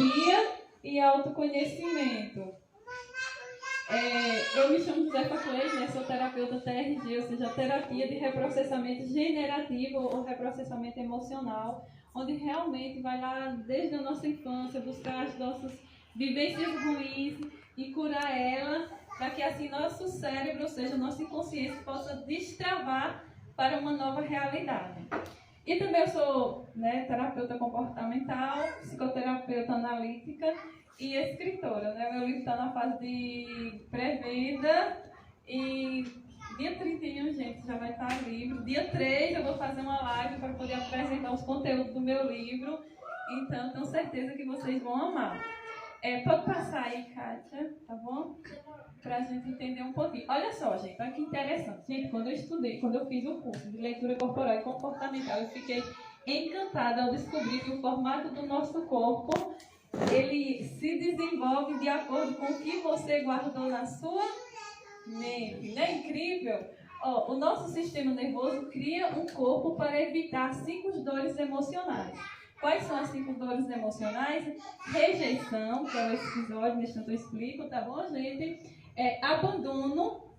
terapia e autoconhecimento. Eu me chamo Josefa Cleide, sou terapeuta TRG, ou seja, terapia de reprocessamento generativo ou reprocessamento emocional, onde realmente vai lá desde a nossa infância buscar as nossas vivências ruins e curar elas, para que assim nosso cérebro, ou seja, nossa inconsciência, possa destravar para uma nova realidade. E também eu sou terapeuta comportamental, psicoterapeuta analítica e escritora. Meu livro está na fase de pré-venda e dia 31, gente, já vai estar livre. Dia 3 eu vou fazer uma live para poder apresentar os conteúdos do meu livro. Então, tenho certeza que vocês vão amar. Pode passar aí, Kátia, tá bom? Para a gente entender um pouquinho. Olha só, gente, olha que interessante. Gente, quando eu fiz o curso de leitura corporal e comportamental, eu fiquei encantada ao descobrir que o formato do nosso corpo, ele se desenvolve de acordo com o que você guardou na sua mente. Não é incrível? O nosso sistema nervoso cria um corpo para evitar 5 dores emocionais. Quais são as 5 dores emocionais? Rejeição, que é o episódio, deixa eu explico, tá bom, gente? Abandono,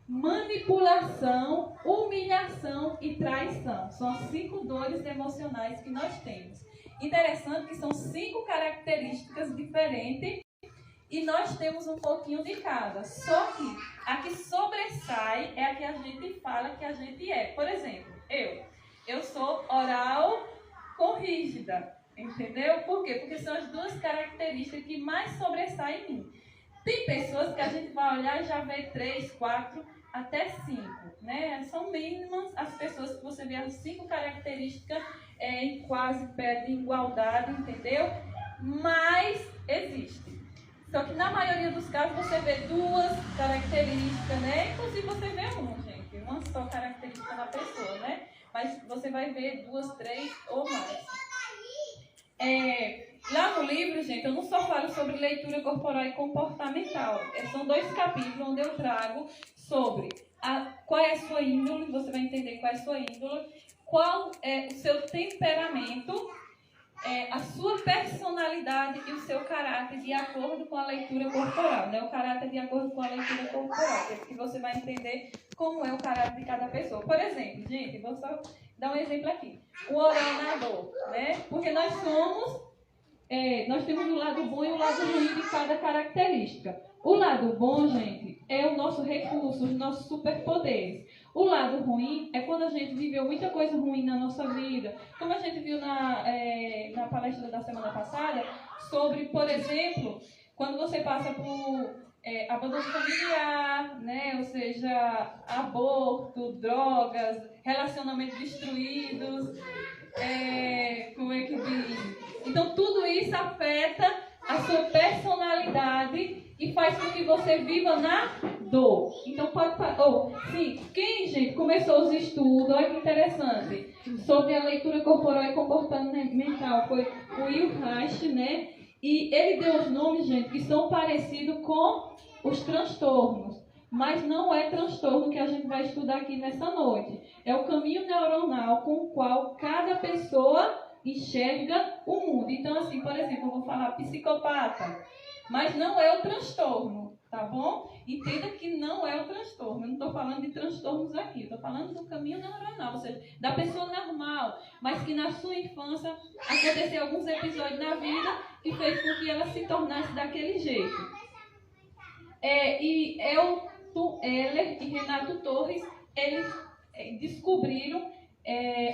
manipulação, humilhação e traição. São as 5 dores emocionais que nós temos. Interessante que são 5 características diferentes e nós temos um pouquinho de cada. Só que a que sobressai é a que a gente fala que a gente é. Por exemplo, eu sou oral com rígida, entendeu? Por quê? Porque são as 2 características que mais sobressaem em mim. Tem pessoas que a gente vai olhar e já vê 3, 4, até 5, São mínimas as pessoas que você vê as 5 características em quase pé de igualdade, entendeu? Mas existe. Só que na maioria dos casos você vê 2 características, Inclusive você vê uma só característica na pessoa, Mas você vai ver 2, 3 ou mais. Lá no livro, gente, eu não só falo sobre leitura corporal e comportamental. São 2 capítulos onde eu trago sobre qual é a sua índole, você vai entender qual é a sua índole, qual é o seu temperamento, a sua personalidade e o seu caráter de acordo com a leitura corporal. O caráter de acordo com a leitura corporal, que você vai entender como é o caráter de cada pessoa. Por exemplo, gente, vou só dar um exemplo aqui. O orador, Porque nós temos o lado bom e o lado ruim de cada característica. O lado bom, gente, é o nosso recurso, os nossos superpoderes. O lado ruim é quando a gente viveu muita coisa ruim na nossa vida. Como a gente viu na palestra da semana passada, sobre, por exemplo, quando você passa por abandono familiar, Ou seja, aborto, drogas, relacionamentos destruídos, como é que diz? Então, tudo isso afeta a sua personalidade e faz com que você viva na dor. Então, quem, gente, começou os estudos, olha que interessante, sobre a leitura corporal e comportamental, foi o Will Reich, E ele deu os nomes, gente, que são parecidos com os transtornos. Mas não é transtorno que a gente vai estudar aqui nessa noite. É o caminho neuronal com o qual cada pessoa enxerga o mundo. Então, assim, por exemplo, eu vou falar psicopata, mas não é o transtorno, tá bom? Entenda que não é o transtorno. Eu não estou falando de transtornos aqui. Eu estou falando do caminho neuronal, ou seja, da pessoa normal, mas que na sua infância aconteceu alguns episódios na vida que fez com que ela se tornasse daquele jeito. E Elton Heller e Renato Torres, eles descobriram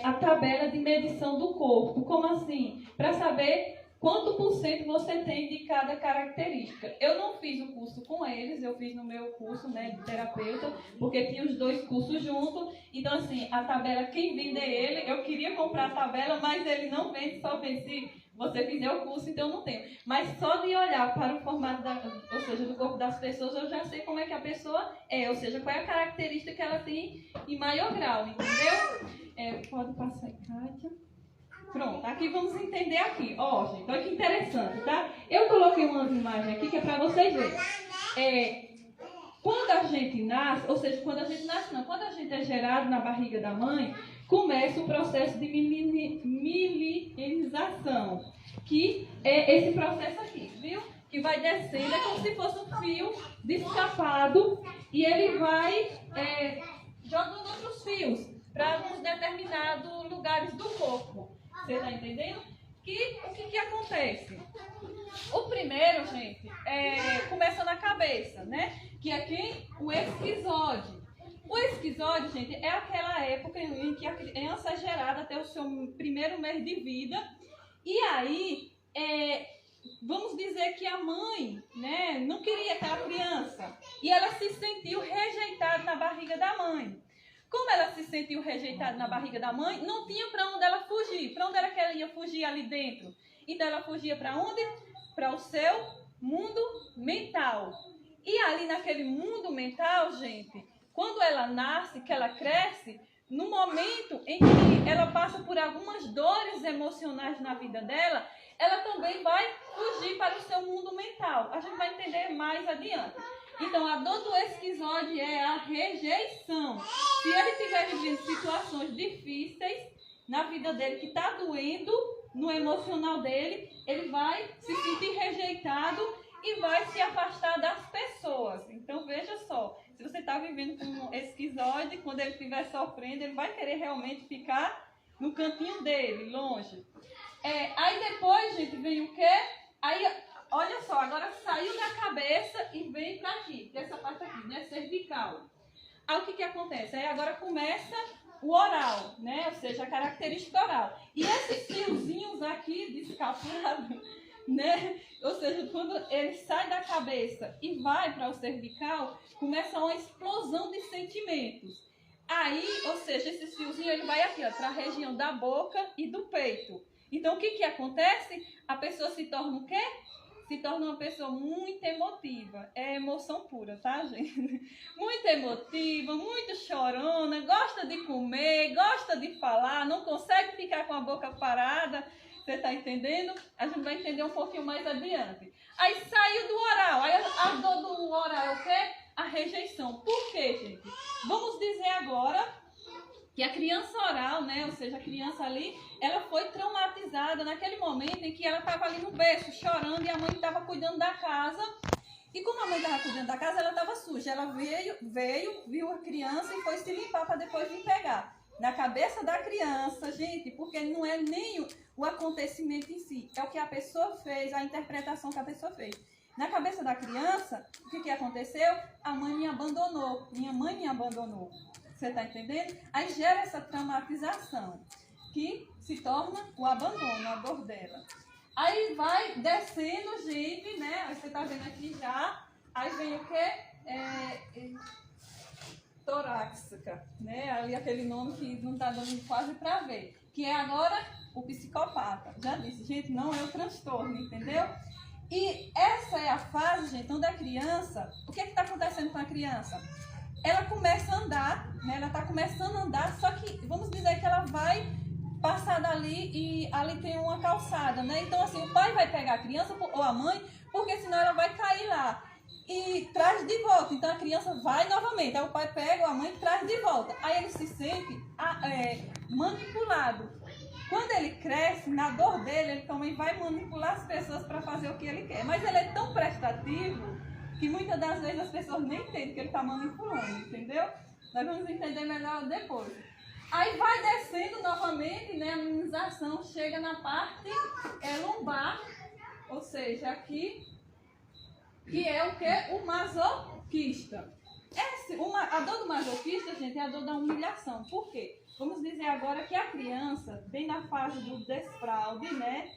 a tabela de medição do corpo. Como assim? Para saber quanto por cento você tem de cada característica. Eu não fiz o curso com eles, eu fiz no meu curso de terapeuta, porque tinha os 2 cursos juntos. Então, assim, a tabela, quem vende é ele. Eu queria comprar a tabela, mas ele não vende, só vende se você fizer o curso, então não tenho. Mas só de olhar para o formato, ou seja, do corpo das pessoas, eu já sei como é que a pessoa é, ou seja, qual é a característica que ela tem em maior grau, entendeu? Pode passar aí, Kátia. Pronto, aqui vamos entender aqui. Gente, olha que interessante, tá? Eu coloquei umas imagens aqui que é para vocês verem. Quando a gente nasce, ou seja, quando a gente nasce não, quando a gente é gerado na barriga da mãe, começa o processo de milinização, que é esse processo aqui, viu? Que vai descendo, é como se fosse um fio descapado, e ele vai jogando outros fios para alguns determinados lugares do corpo. Você está entendendo? O que acontece? O primeiro, gente, começa na cabeça, né? Que é quem? O esquizode. O esquizode, gente, é aquela época em que a criança é gerada até o seu primeiro mês de vida. E aí, vamos dizer que a mãe, né, não queria aquela criança. E ela se sentiu rejeitada na barriga da mãe. Como ela se sentiu rejeitada na barriga da mãe, não tinha para onde ela fugir. Para onde era que ela ia fugir ali dentro? Então ela fugia para onde? Para o seu mundo mental. E ali naquele mundo mental, gente, quando ela nasce, que ela cresce, no momento em que ela passa por algumas dores emocionais na vida dela, ela também vai fugir para o seu mundo mental. A gente vai entender mais adiante. Então, a dor do esquizode é a rejeição. Se ele estiver vivendo situações difíceis na vida dele, que está doendo no emocional dele, ele vai se sentir rejeitado e vai se afastar das pessoas. Então, veja só, se você está vivendo com um esquizoide, quando ele estiver sofrendo, ele vai querer realmente ficar no cantinho dele, longe. Aí depois, gente, vem o quê? Aí, olha só, agora saiu da cabeça e vem para aqui, dessa parte aqui, né, cervical. Aí o que acontece? Aí agora começa o oral, né, ou seja, a característica oral. E esses fiozinhos aqui descapulados, né, ou seja, quando ele sai da cabeça e vai para o cervical, começa uma explosão de sentimentos. Aí, ou seja, esses fiozinhos, ele vai aqui, para a região da boca e do peito. Então, o que acontece? A pessoa se torna o quê? Se torna uma pessoa muito emotiva. É emoção pura, tá, gente? Muito emotiva, muito chorona, gosta de comer, gosta de falar, não consegue ficar com a boca parada. Você tá entendendo? A gente vai entender um pouquinho mais adiante. Aí saiu do oral. Aí a dor do oral é o quê? A rejeição. Por quê, gente? Vamos dizer agora que a criança oral, né, ou seja, a criança ali, ela foi traumatizada naquele momento em que ela estava ali no berço, chorando, e a mãe estava cuidando da casa. E como a mãe estava cuidando da casa, ela estava suja. Ela veio, viu a criança e foi se limpar para depois vir pegar. Na cabeça da criança, gente, porque não é nem o acontecimento em si, é o que a pessoa fez, a interpretação que a pessoa fez. Na cabeça da criança, o que aconteceu? A mãe me abandonou, minha mãe me abandonou. Você está entendendo? Aí gera essa traumatização, que se torna o abandono, a dor dela. Aí vai descendo, gente, né? Você está vendo aqui já. Aí vem o quê? Torácica, né? Ali aquele nome que não está dando quase para ver. Que é agora o psicopata. Já disse, gente, não é o transtorno, entendeu? E essa é a fase, gente, onde a criança... O que está acontecendo com a criança? Ela começa a andar, né? Ela está começando a andar, só que vamos dizer que ela vai passar dali e ali tem uma calçada, né? Então, assim, o pai vai pegar a criança ou a mãe, porque senão ela vai cair lá e traz de volta. Então, a criança vai novamente. Aí o pai pega ou a mãe traz de volta. Aí ele se sente manipulado. Quando ele cresce, na dor dele, ele também vai manipular as pessoas para fazer o que ele quer. Mas ele é tão prestativo que muitas das vezes as pessoas nem entendem que ele está manipulando, entendeu? Nós vamos entender melhor depois. Aí vai descendo novamente, né? A minimização chega na parte lombar, ou seja, aqui, que é o que? O masoquista. A dor do masoquista, gente, é a dor da humilhação. Por quê? Vamos dizer agora que a criança, bem na fase do desfraude, né?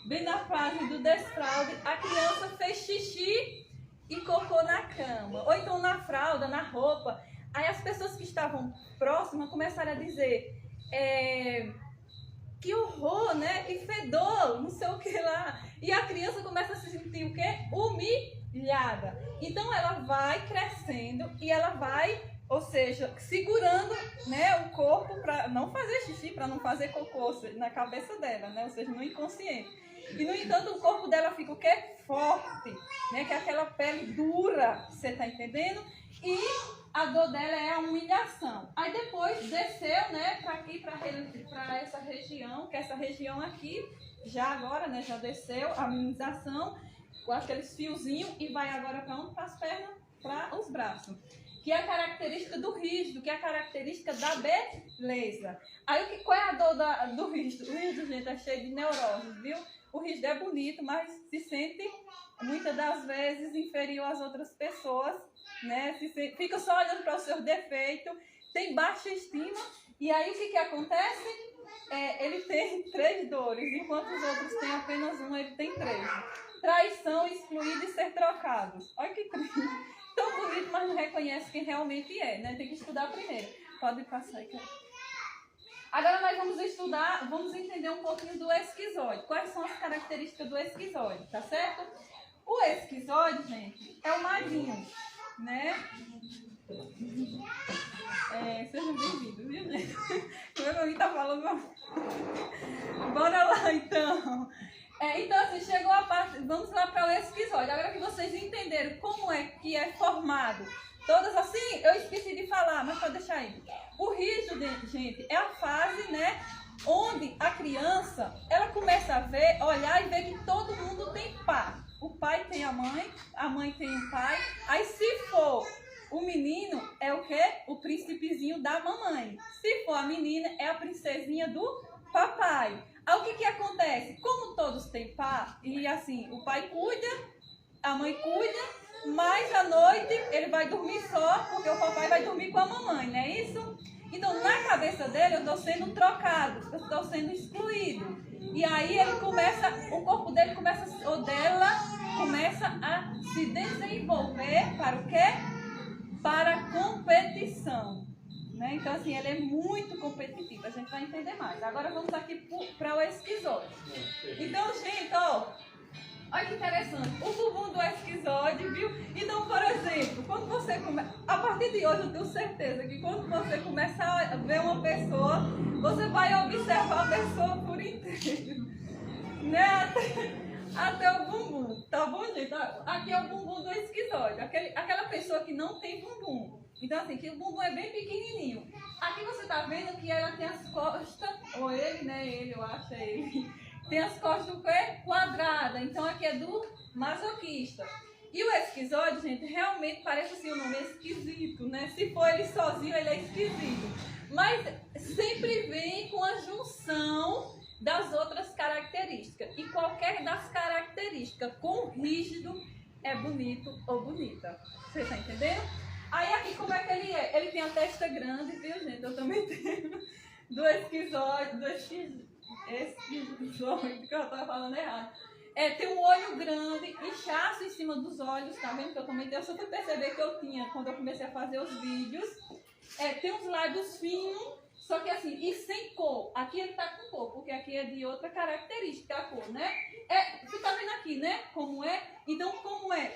Bem na fase do desfraude, a criança fez xixi e cocô na cama, ou então na fralda, na roupa. Aí as pessoas que estavam próximas começaram a dizer que horror, né? Que fedor, não sei o que lá. E a criança começa a se sentir o quê? Humilhada. Então ela vai crescendo e ela vai, ou seja, segurando, né, o corpo para não fazer xixi, para não fazer cocô na cabeça dela, né? Ou seja, no inconsciente. E, no entanto, o corpo dela fica o quê? Forte, né? Que é aquela pele dura, você tá entendendo? E a dor dela é a humilhação. Aí depois desceu, né, para aqui, para essa região, que essa região aqui, já agora, né, já desceu a minimização, com aqueles fiozinhos, e vai agora para onde? Para as pernas, para os braços. Que é a característica do rígido, que é a característica da beleza. Aí qual é a dor do rígido? O rígido, gente, é cheio de neuroses, viu? O rígido é bonito, mas se sente, muitas das vezes, inferior às outras pessoas, né? Fica só olhando para os seus defeitos, tem baixa estima, e aí o que acontece? Ele tem 3 dores, enquanto os outros têm apenas uma, ele tem 3. Traição, excluído e ser trocado. Olha que triste. Tão bonito, mas não reconhece quem realmente é, né? Tem que estudar primeiro. Pode passar aqui. Agora nós vamos entender um pouquinho do esquizoide. Quais são as características do esquizoide, tá certo? O esquizoide, gente, é o magrinho, né? Sejam bem-vindos, viu, gente? Como alguém tá falando? Bora lá, então. Então, assim, chegou a parte... Vamos lá para o esquizoide. Agora que vocês entenderam como é que é formado, todas assim, eu esqueci de falar, mas pode deixar aí. O rígido, gente, é a fase, né, onde a criança, ela começa a olhar e ver que todo mundo tem pai. O pai tem a mãe tem o pai. Aí, se for o menino, é o quê? O príncipezinho da mamãe. Se for a menina, é a princesinha do papai. Aí o que acontece? Como todos têm pai, e assim, o pai cuida, a mãe cuida, mas à noite ele vai dormir só, porque o papai vai dormir com a mamãe, não é isso? Então, na cabeça dele, eu estou sendo trocado, eu estou sendo excluído. E aí o corpo dele ou dela começa a se desenvolver para o quê? Para a competição. Né? Então, assim, ele é muito competitivo. A gente vai entender mais. Agora vamos aqui para o esquizoide. Então, gente, olha que interessante. O bumbum do esquizoide, viu? Então, por exemplo, quando você começa... A partir de hoje, eu tenho certeza que quando você começar a ver uma pessoa, você vai observar a pessoa por inteiro. Né? Até o bumbum. Tá bom, gente? Aqui é o bumbum do esquizoide. Aquela pessoa que não tem bumbum. Então, assim, que o bumbum é bem pequenininho. Aqui você tá vendo que ela tem as costas, ou ele, né? Eu acho, é ele. Tem as costas o quê? Quadradas. Então, aqui é do masoquista. E o esquizoide, gente, realmente parece assim, o nome é esquisito, né? Se for ele sozinho, ele é esquisito. Mas sempre vem com a junção das outras características. E qualquer das características com rígido é bonito ou bonita. Você tá entendendo? Aí aqui como é que ele é? Ele tem a testa grande, viu, gente? Eu também tenho. Do esquizoide, que eu tava falando errado. Tem um olho grande, inchaço em cima dos olhos, tá vendo que eu também tenho? Eu só fui perceber que eu tinha quando eu comecei a fazer os vídeos. Tem uns lábios finos, só que assim, e sem cor. Aqui ele tá com cor, porque aqui é de outra característica a cor, né? Você tá vendo aqui, né? Como é? Então, como é?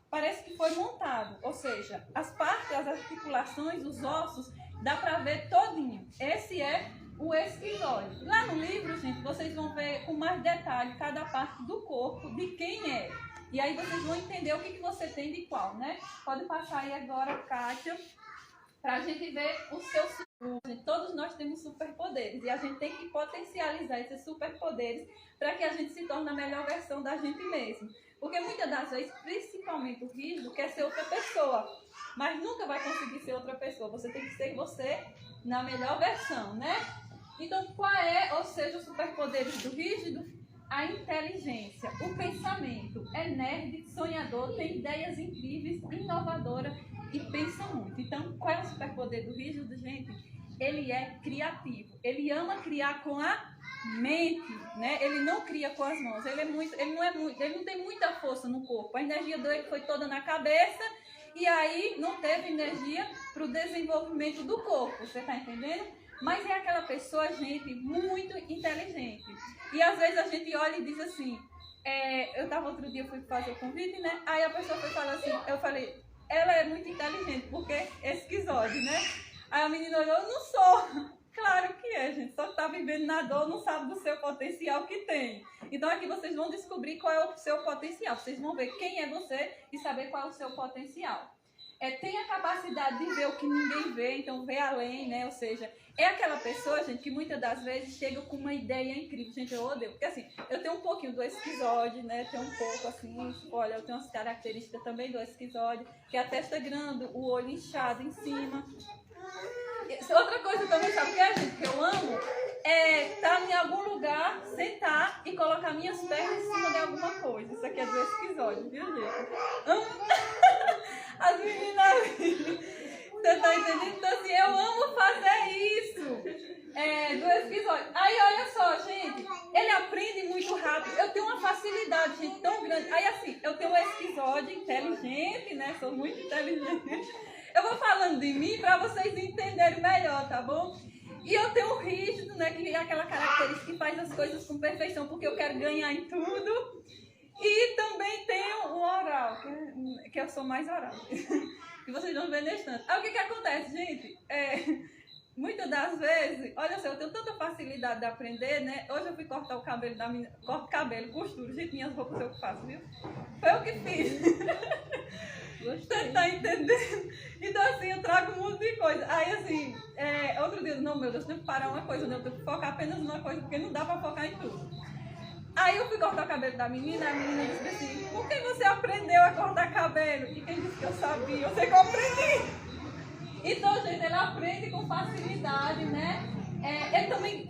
Parece que foi montado, ou seja, as partes, as articulações, os ossos, dá pra ver todinho. Esse é o esquizoide. Lá no livro, gente, vocês vão ver com mais detalhe cada parte do corpo, de quem é. E aí vocês vão entender o que você tem de qual, né? Pode passar aí agora, Kátia, pra gente ver o seu superpoder. Todos nós temos superpoderes e a gente tem que potencializar esses superpoderes para que a gente se torne a melhor versão da gente mesmo. Porque muitas das vezes, principalmente o rígido, quer ser outra pessoa, mas nunca vai conseguir ser outra pessoa. Você tem que ser você na melhor versão, né? Então, qual é, ou seja, os superpoderes do rígido? A inteligência, o pensamento. É nerd, sonhador, tem ideias incríveis, inovadora e pensa muito. Então, qual é o superpoder do rígido, gente? Ele é criativo. Ele ama criar com a mente, né? Ele não cria com as mãos. Ele não tem muita força no corpo. A energia dele foi toda na cabeça e aí não teve energia para o desenvolvimento do corpo. Você está entendendo? Mas é aquela pessoa, gente, muito inteligente. E às vezes a gente olha e diz assim, eu tava outro dia, fui fazer o convite, né? Aí a pessoa foi falar assim, eu falei, ela é muito inteligente, porque é esquizoide, né? Aí a menina olhou, eu não sou. Claro que é, gente. Só que tá vivendo na dor, não sabe do seu potencial que tem. Então aqui vocês vão descobrir qual é o seu potencial. Vocês vão ver quem é você e saber qual é o seu potencial. Tem a capacidade de ver o que ninguém vê, então ver além, né? Ou seja, é aquela pessoa, gente, que muitas das vezes chega com uma ideia incrível. Gente, eu odeio. Porque assim, eu tenho um pouquinho do esquizoide, né? Tenho um pouco assim, olha, eu tenho umas características também do esquizoide, que é a testa grande, o olho inchado em cima. Outra coisa também, sabe o que é, gente, que eu amo? É estar em algum lugar, sentar e colocar minhas pernas em cima de alguma coisa. Isso aqui é do esquizoide, viu, gente? Amo. As meninas, você tá entendendo? Então assim, eu amo fazer isso. Do esquizoide. Aí, olha só, gente, ele aprende muito rápido. Eu tenho uma facilidade, gente, tão grande. Aí assim, eu tenho um esquizoide inteligente, né? Sou muito inteligente. Eu vou falando de mim para vocês entenderem melhor, tá bom? E eu tenho o rígido, né? Que é aquela característica que faz as coisas com perfeição, porque eu quero ganhar em tudo. E também tenho o oral, que eu sou mais oral. Que vocês vão ver nesse tanto. Aí o que acontece, gente? Muitas das vezes, olha só, eu tenho tanta facilidade de aprender, né? Hoje eu fui cortar o cabelo da menina, corto cabelo, costuro, gente, minhas roupas eu que faço, viu? Foi eu que fiz. Você tá entendendo? Então assim, eu trago um monte de coisa. Aí assim, outro dia, não, meu Deus, eu tenho que parar uma coisa, não, eu tenho que focar apenas numa coisa, porque não dá pra focar em tudo. Aí eu fui cortar o cabelo da menina, a menina disse assim, por que você aprendeu a cortar cabelo? E quem disse que eu sabia? Eu sei que eu aprendi. Então, gente, ela aprende com facilidade, né? Ele também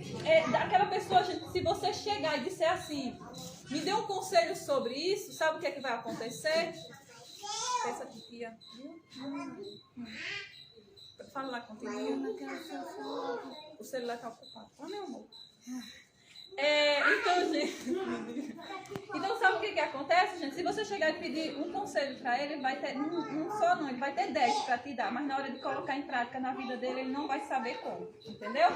daquela pessoa, gente, se você chegar e disser assim, me dê um conselho sobre isso, sabe o que é que vai acontecer? Essa tia. Fala lá contigo. O celular tá ocupado. Ó, meu amor. Então, gente. Então, sabe o que acontece, gente? Se você chegar e pedir um conselho para ele, ele vai ter. Não, ele vai ter 10 para te dar, mas na hora de colocar em prática na vida dele, ele não vai saber como. Entendeu?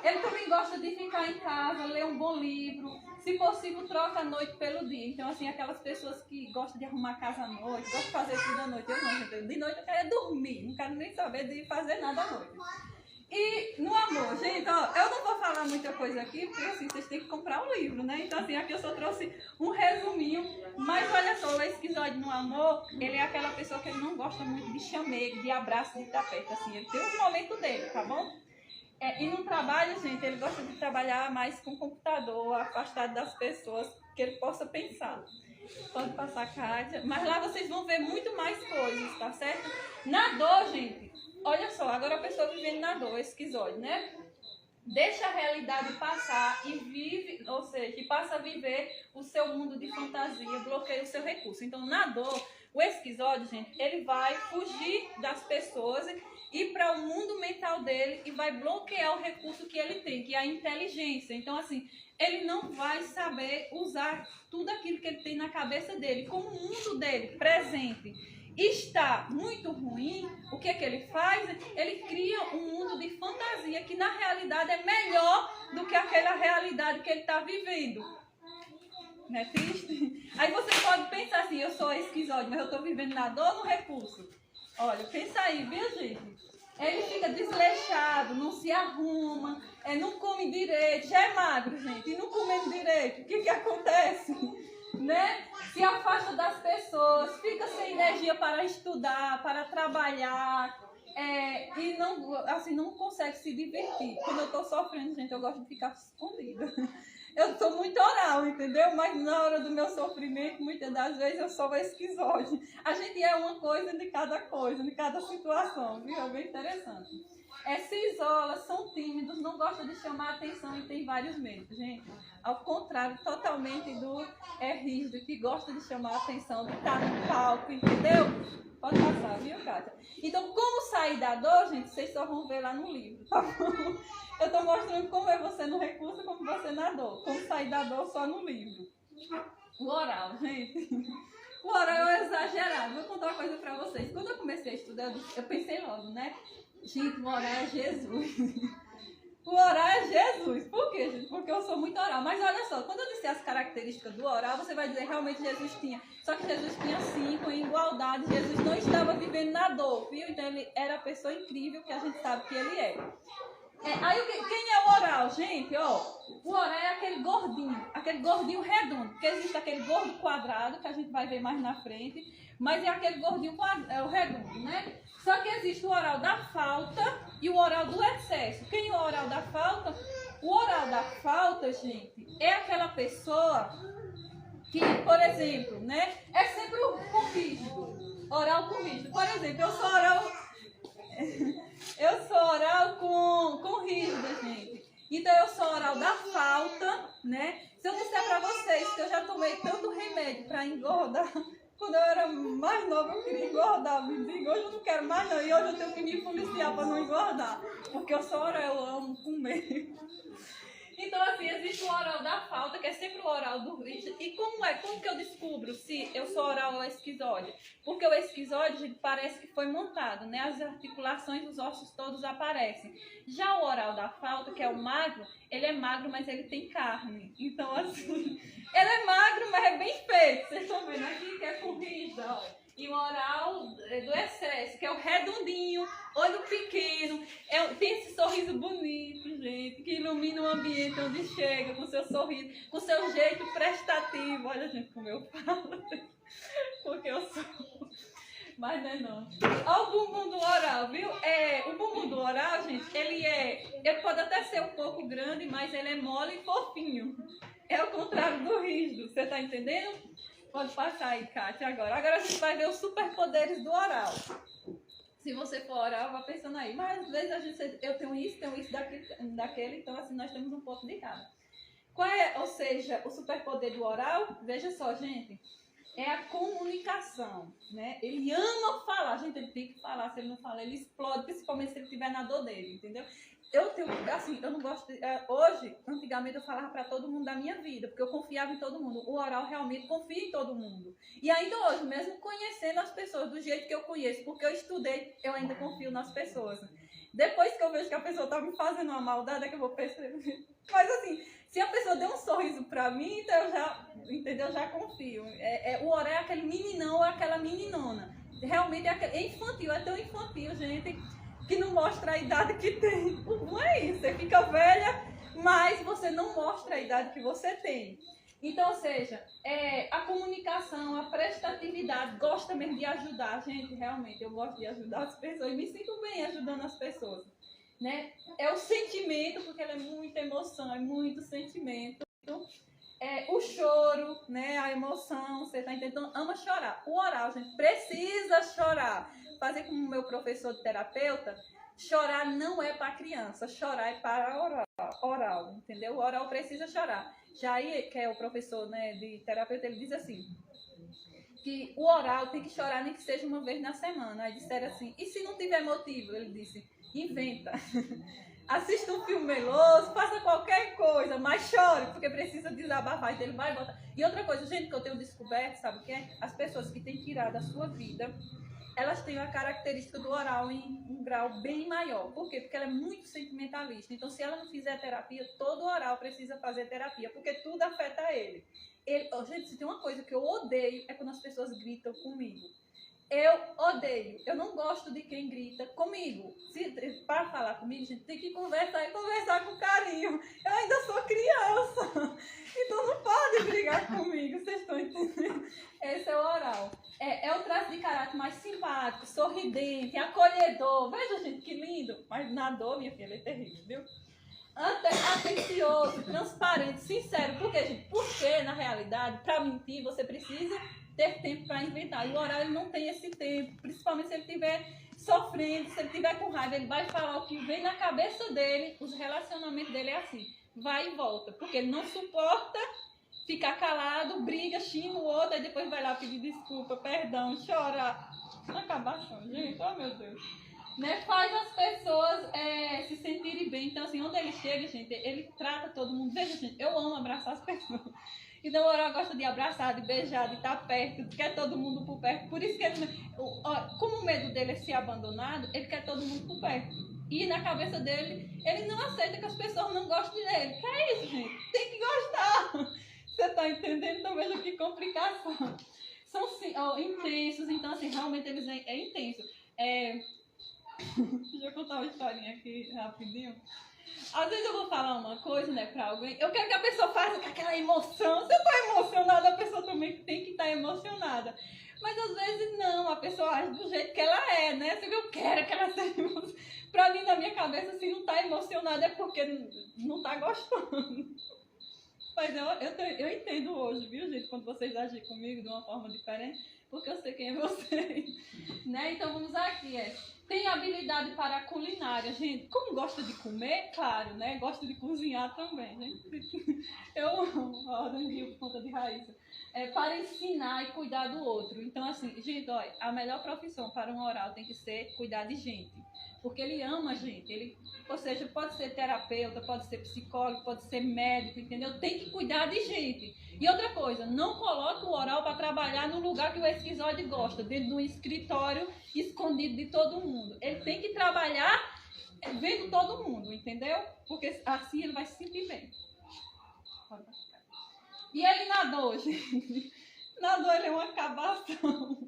Ele também gosta de ficar em casa, ler um bom livro. Se possível, troca a noite pelo dia. Então, assim, aquelas pessoas que gostam de arrumar a casa à noite, gostam de fazer tudo à noite. Eu não, gente. De noite eu quero dormir. Não quero nem saber de fazer nada à noite. E no amor, gente, ó, eu não vou falar muita coisa aqui, porque assim, vocês têm que comprar o livro, né? Então assim, aqui eu só trouxe um resuminho, mas olha só, o esquizoide no amor, ele é aquela pessoa que ele não gosta muito de chamego, de abraço, de tapete, assim, ele tem os momentos dele, tá bom? E no trabalho, gente, ele gosta de trabalhar mais com o computador, afastado das pessoas, que ele possa pensar. Pode passar a Kátia, mas lá vocês vão ver muito mais coisas, tá certo? Na dor, gente, olha só, agora a pessoa vivendo na dor, esquizoide, né? Deixa a realidade passar e vive, ou seja, e passa a viver o seu mundo de fantasia, bloqueia o seu recurso. Então, na dor, o esquizoide, gente, ele vai fugir das pessoas e ir para o mundo mental dele e vai bloquear o recurso que ele tem, que é a inteligência. Então, assim, ele não vai saber usar tudo aquilo que ele tem na cabeça dele, como o mundo dele, presente, está muito ruim. O que é que ele faz? Ele cria um mundo de fantasia que na realidade é melhor do que aquela realidade que ele está vivendo. Não é triste? Aí você pode pensar assim, eu sou esquizoide, mas eu estou vivendo na dor ou no recurso? Olha, pensa aí, viu, gente? Ele fica desleixado, não se arruma, não come direito, já é magro, gente, e não comendo direito. O que acontece? Né? Se afasta das pessoas, fica sem energia para estudar, para trabalhar, e não, assim, não consegue se divertir. Quando eu estou sofrendo, gente, eu gosto de ficar escondida. Eu sou muito oral, entendeu? Mas na hora do meu sofrimento, muitas das vezes eu sou esquizoide. A gente é uma coisa de cada coisa, de cada situação, viu? É bem interessante. Se isola, são tímidos, não gostam de chamar atenção e tem vários medos, gente. Ao contrário, totalmente do rígido, que gosta de chamar atenção, de estar no palco, entendeu? Pode passar, viu, Kátia? Então, como sair da dor, gente, vocês só vão ver lá no livro, tá bom? Eu tô mostrando como é você no recurso e como você na dor. Como sair da dor só no livro. O oral, gente. O oral é exagerado. Vou contar uma coisa pra vocês. Quando eu comecei a estudar, eu pensei logo, né? Gente, o oral é Jesus. O oral é Jesus. Por quê, gente? Porque eu sou muito oral. Mas olha só, quando eu disser as características do oral, você vai dizer realmente Jesus tinha. Só que Jesus tinha 5 em igualdade. Jesus não estava vivendo na dor, viu? Então ele era a pessoa incrível que a gente sabe que ele é. Aí quem é o oral, gente? Ó, o oral é aquele gordinho redondo. Porque existe aquele gordo quadrado, que a gente vai ver mais na frente, mas é aquele gordinho o redondo, né? Só que existe o oral da falta e o oral do excesso. Quem é o oral da falta? O oral da falta, gente, é aquela pessoa que, por exemplo, né, é sempre com rígido, oral com rígido. Por exemplo, eu sou oral com rígido, gente. Então eu sou oral da falta, né? Se eu disser pra vocês que eu já tomei tanto remédio pra engordar, quando eu era mais nova eu queria engordar, me digo, hoje eu não quero mais não, e hoje eu tenho que me policiar pra não engordar, porque eu sou oral, eu amo comer. Então, assim, existe o oral da falta, que é sempre o oral do rígido. E como que eu descubro se eu sou oral ou esquizoide? Porque o esquizoide, gente, parece que foi montado, né? As articulações, os ossos todos aparecem. Já o oral da falta, que é o magro, ele é magro, mas ele tem carne. Então, assim, ele é magro, mas é bem feito. Vocês estão vendo aqui que é com rígido, olha. E o oral do excesso, que é o redondinho, olho pequeno, tem esse sorriso bonito, gente, que ilumina o ambiente onde chega, com seu sorriso, com seu jeito prestativo. Olha, gente, como eu falo, porque eu sou... Mas não é não. Olha o bumbum do oral, viu? O bumbum do oral, gente, ele pode até ser um pouco grande, mas ele é mole e fofinho. É o contrário do rígido, você tá entendendo? Pode passar aí, Kátia, agora. Agora a gente vai ver os superpoderes do oral. Se você for oral, vá pensando aí. Mas às vezes eu tenho isso daquele, então assim, nós temos um pouco de cada. Qual é, ou seja, o superpoder do oral? Veja só, gente. É a comunicação, né? Ele ama falar. Gente, ele tem que falar. Se ele não falar, ele explode, principalmente se ele estiver na dor dele, entendeu? Eu não gosto de, hoje, antigamente eu falava para todo mundo da minha vida, porque eu confiava em todo mundo. O oral realmente confia em todo mundo. E ainda hoje, mesmo conhecendo as pessoas do jeito que eu conheço, porque eu estudei, eu ainda confio nas pessoas. Depois que eu vejo que a pessoa tá me fazendo uma maldade, é que eu vou perceber. Mas assim, se a pessoa deu um sorriso pra mim, então eu já, entendeu? Eu já confio. O oral é aquele meninão ou aquela meninona. Realmente é infantil, é tão infantil, gente, que não mostra a idade que tem. Não é isso, você fica velha, mas você não mostra a idade que você tem. Então, ou seja, a comunicação, a prestatividade, gosta mesmo de ajudar, gente, realmente, eu gosto de ajudar as pessoas, e me sinto bem ajudando as pessoas, né? É o sentimento, porque ela é muita emoção, é muito sentimento. O choro, né? A emoção, você tá entendendo? Ama chorar. O oral, gente, precisa chorar. Fazer como o meu professor de terapeuta, chorar não é para criança, chorar é para oral, entendeu? O oral precisa chorar. Jair, que é o professor, né, de terapeuta, ele diz assim, que o oral tem que chorar nem que seja uma vez na semana. Aí disseram assim, e se não tiver motivo? Ele disse, inventa. Assista um filme meloso, faça qualquer coisa, mas chore, porque precisa desabafar. Então ele vai botar. E outra coisa, gente, que eu tenho descoberto, sabe o que é? As pessoas que têm tirado a sua vida, elas têm a característica do oral em um grau bem maior. Por quê? Porque ela é muito sentimentalista. Então, se ela não fizer terapia, todo oral precisa fazer terapia, porque tudo afeta ele. Gente, se tem uma coisa que eu odeio, é quando as pessoas gritam comigo. Eu odeio. Eu não gosto de quem grita comigo. Para falar comigo, gente, tem que conversar e conversar com carinho. Eu ainda sou criança. Então não pode brigar comigo. Vocês estão entendendo? Esse é o oral. É o traço de caráter mais simpático, sorridente, acolhedor. Veja, gente, que lindo. Mas na dor, minha filha, é terrível, viu? Atencioso, transparente, sincero. Por quê, gente? Porque, na realidade, para mentir, você precisa ter tempo para inventar. E o oral, ele não tem esse tempo. Principalmente se ele estiver sofrendo, se ele estiver com raiva, ele vai falar o que vem na cabeça dele. Os relacionamentos dele é assim. Vai e volta. Porque ele não suporta ficar calado, briga, xinga o outro, aí depois vai lá pedir desculpa, perdão, chorar. Acabação, gente. Oh, meu Deus. Né, faz as pessoas se sentirem bem. Então, assim, onde ele chega, gente, ele trata todo mundo. Veja, gente, eu amo abraçar as pessoas. Então, o oral gosta de abraçar, de beijar, de estar perto, quer todo mundo por perto. Por isso que ele, como o medo dele é ser abandonado, ele quer todo mundo por perto. E na cabeça dele, ele não aceita que as pessoas não gostem dele. Que é isso, gente? Tem que gostar. Você tá entendendo? Então, veja que complicação. São intensos, então, assim, realmente eles intenso. Deixa eu contar uma historinha aqui rapidinho. Às vezes eu vou falar uma coisa, né, pra alguém, eu quero que a pessoa faça com aquela emoção. Se eu tô emocionada, a pessoa também tem que estar emocionada. Mas às vezes não, a pessoa age do jeito que ela é, né? Se eu quero que ela seja emocionada. Pra mim, na minha cabeça, se não tá emocionada é porque não tá gostando. Mas eu entendo hoje, viu, gente, quando vocês agem comigo de uma forma diferente, porque eu sei quem é vocês, né? Então vamos aqui, tem habilidade para a culinária, gente. Como gosta de comer, claro, né? Gosta de cozinhar também, gente. Eu amo Rio por conta de Raíssa. Para ensinar e cuidar do outro. Então, assim, gente, olha, a melhor profissão para um oral tem que ser cuidar de gente. Porque ele ama a gente. Ou seja, pode ser terapeuta, pode ser psicólogo, pode ser médico, entendeu? Tem que cuidar de gente. E outra coisa, não coloque o oral para trabalhar no lugar que o esquizoide gosta, dentro de um escritório escondido de todo mundo. Ele tem que trabalhar vendo todo mundo, entendeu? Porque assim ele vai se sentir bem. E ele nadou, gente. Nadou, ele é uma acabação.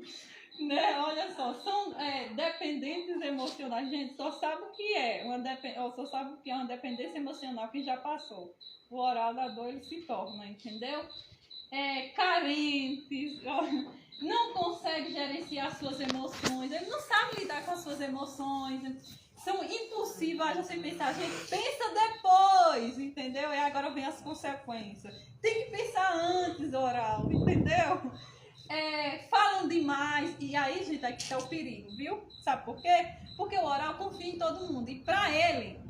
Né? Olha só, são dependentes emocionais. Gente, só sabe o que é uma dependência emocional que já passou. O oral da dor ele se torna, entendeu? Carentes, não consegue gerenciar suas emoções, ele não sabe lidar com as suas emoções, são impulsivos, já sem pensar, gente, pensa depois, entendeu? E agora vem as consequências. Tem que pensar antes do oral, entendeu? Falam demais, e aí, gente, aqui tá o perigo, viu? Sabe por quê? Porque o oral confia em todo mundo, e pra ele,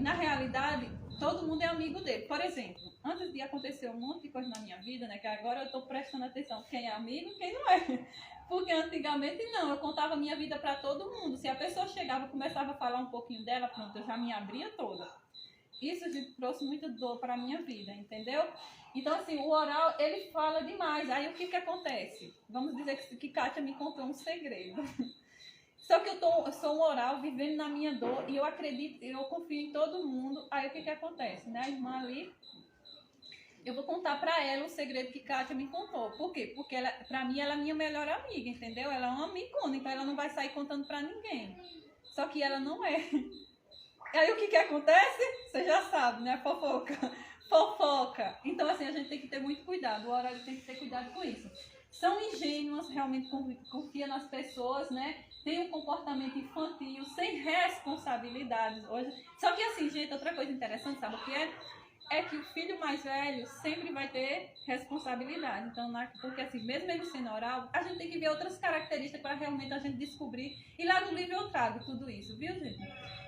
na realidade, todo mundo é amigo dele. Por exemplo, antes de acontecer um monte de coisa na minha vida, né, que agora eu tô prestando atenção quem é amigo e quem não é. Porque antigamente não, eu contava a minha vida pra todo mundo. Se a pessoa chegava e começava a falar um pouquinho dela, pronto, eu já me abria toda. Isso trouxe muita dor para a minha vida, entendeu? Então, assim, o oral, ele fala demais. Aí, o que acontece? Vamos dizer que Kátia me contou um segredo. Só que eu sou um oral vivendo na minha dor e eu acredito, eu confio em todo mundo. Aí, o que acontece? Né? A irmã ali, eu vou contar para ela o segredo que Kátia me contou. Por quê? Porque, para mim, ela é minha melhor amiga, entendeu? Ela é uma amigona, então ela não vai sair contando para ninguém. Só que ela não é. Aí o que acontece? Você já sabe, né? Fofoca. Então, assim, a gente tem que ter muito cuidado. O oral tem que ter cuidado com isso. São ingênuas, realmente confia nas pessoas, né? Tem um comportamento infantil, sem responsabilidades hoje. Só que, assim, gente, outra coisa interessante, sabe o que é? É que o filho mais velho sempre vai ter responsabilidade. Então, porque assim, mesmo ele sendo oral, a gente tem que ver outras características para realmente a gente descobrir. E lá no livro eu trago tudo isso, viu, gente?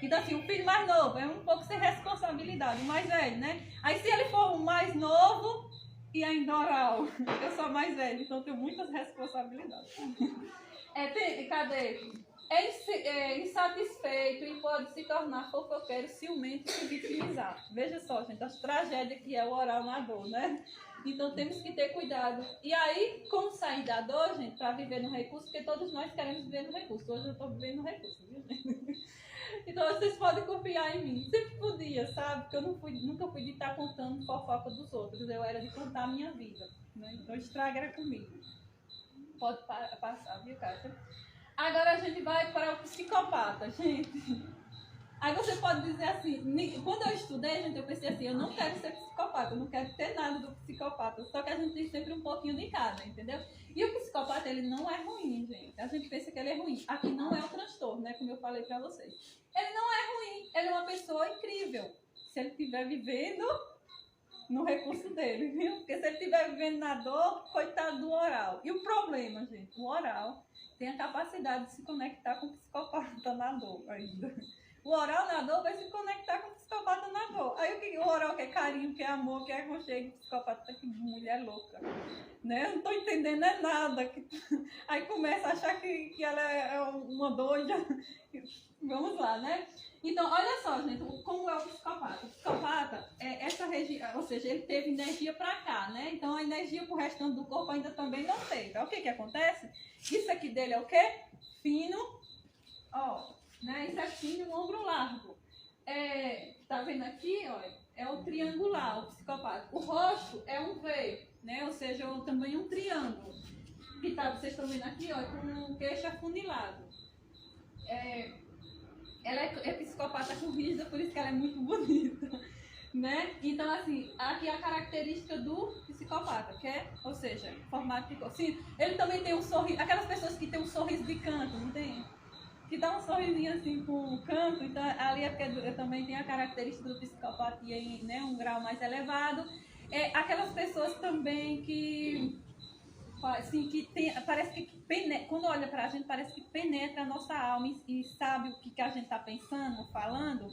Então, assim, o filho mais novo é um pouco sem responsabilidade, o mais velho, né? Aí, se ele for o mais novo e ainda oral, eu sou a mais velha, então eu tenho muitas responsabilidades. Cadê? Insatisfeito e pode se tornar fofoqueiro, ciumento e se vitimizar. Veja só, gente, as tragédias que é o oral na dor, né? Então temos que ter cuidado. E aí, como sair da dor, gente, para viver no recurso, porque todos nós queremos viver no recurso. Hoje eu estou vivendo no recurso, viu, gente? Então vocês podem confiar em mim. Sempre podia, sabe? Porque eu nunca fui de estar contando fofoca dos outros. Eu era de contar a minha vida, né? Então estraga era comigo. Pode passar, viu, Kátia? Agora a gente vai para o psicopata, gente. Aí você pode dizer assim, quando eu estudei, gente, eu pensei assim, eu não quero ser psicopata, eu não quero ter nada do psicopata, só que a gente tem sempre um pouquinho de cada, entendeu? E o psicopata, ele não é ruim, gente. A gente pensa que ele é ruim. Aqui não é o transtorno, né, como eu falei pra vocês. Ele não é ruim, ele é uma pessoa incrível. Se ele estiver vivendo no recurso dele, viu? Porque se ele estiver vivendo na dor, coitado do oral. E o problema, gente, o oral tem a capacidade de se conectar com o psicopata na dor ainda. O oral na dor vai se conectar com o psicopata na dor. Aí o oral quer carinho, quer amor, quer aconchego, o psicopata que mulher louca. Né? Eu não tô entendendo nada. Aí começa a achar que ela é uma doida. Vamos lá, né? Então, olha só, gente, como é o psicopata. O psicopata é essa região, ou seja, ele teve energia pra cá, né? Então a energia pro restante do corpo ainda também não teve. Então, o que acontece? Isso aqui dele é o quê? Fino, ó, né? Isso é fino, um ombro largo. Tá vendo aqui, ó? É o triangular, o psicopata. O roxo é um V, né? Ou seja, também um triângulo. Que tá, vocês estão vendo aqui, ó, com um queixo afunilado. ela é psicopata com rígida, por isso que ela é muito bonita, né? Então, assim, aqui é a característica do psicopata, que é, ou seja, formato de... Sim, ele também tem um sorriso, aquelas pessoas que tem um sorriso de canto, não tem? Que dá um sorrisinho assim com o canto, então ali é porque eu também tenho a característica do psicopatia em, né, um grau mais elevado. Aquelas pessoas também que, assim, que tem, parece que quando olha pra gente, parece que penetra a nossa alma e sabe o que a gente tá pensando, falando.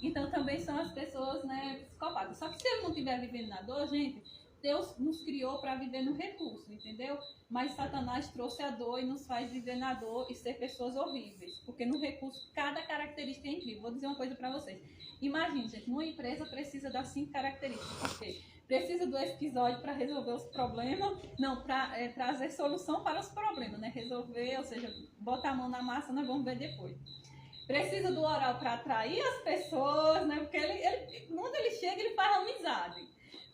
Então também são as pessoas, né, psicopatas. Só que se ele não estiver vivendo na dor, gente, Deus nos criou para viver no recurso, entendeu? Mas Satanás trouxe a dor e nos faz viver na dor e ser pessoas horríveis. Porque no recurso, cada característica é incrível. Vou dizer uma coisa para vocês. Imagine, gente, uma empresa precisa das 5 características. Por quê? Precisa do episódio para resolver os problemas. Não, para trazer solução para os problemas, né? Resolver, ou seja, botar a mão na massa, nós vamos ver depois. Precisa do oral para atrair as pessoas, né? Porque quando ele chega, ele faz amizade.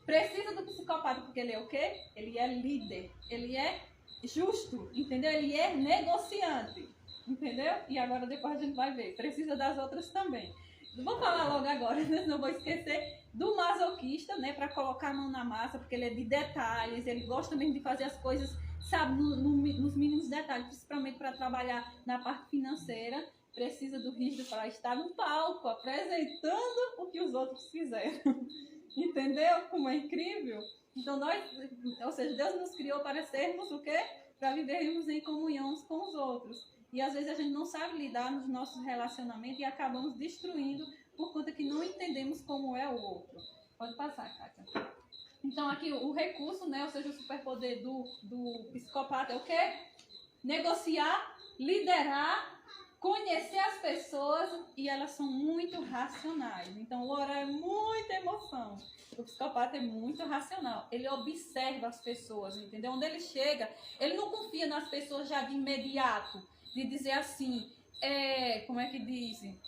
Precisa do psicopata, porque ele é o quê? Ele é líder, ele é justo, entendeu? Ele é negociante, entendeu? E agora depois a gente vai ver. Precisa das outras também. Vou falar logo agora, né? Não vou esquecer do masoquista, né? Para colocar a mão na massa, porque ele é de detalhes, ele gosta mesmo de fazer as coisas, sabe, nos mínimos detalhes, principalmente para trabalhar na parte financeira. Precisa do rígido para estar no palco, apresentando o que os outros fizeram. Entendeu como é incrível? Então ou seja, Deus nos criou para sermos o quê? Para vivermos em comunhão uns com os outros. E às vezes a gente não sabe lidar nos nossos relacionamentos e acabamos destruindo por conta que não entendemos como é o outro. Pode passar, Kátia. Então aqui o recurso, né? Ou seja, o superpoder do psicopata é o quê? Negociar, liderar, conhecer as pessoas, e elas são muito racionais. Então o orar é muita emoção. O psicopata é muito racional. Ele observa as pessoas, entendeu? Onde ele chega, ele não confia nas pessoas já de imediato, de dizer assim, como é que dizem?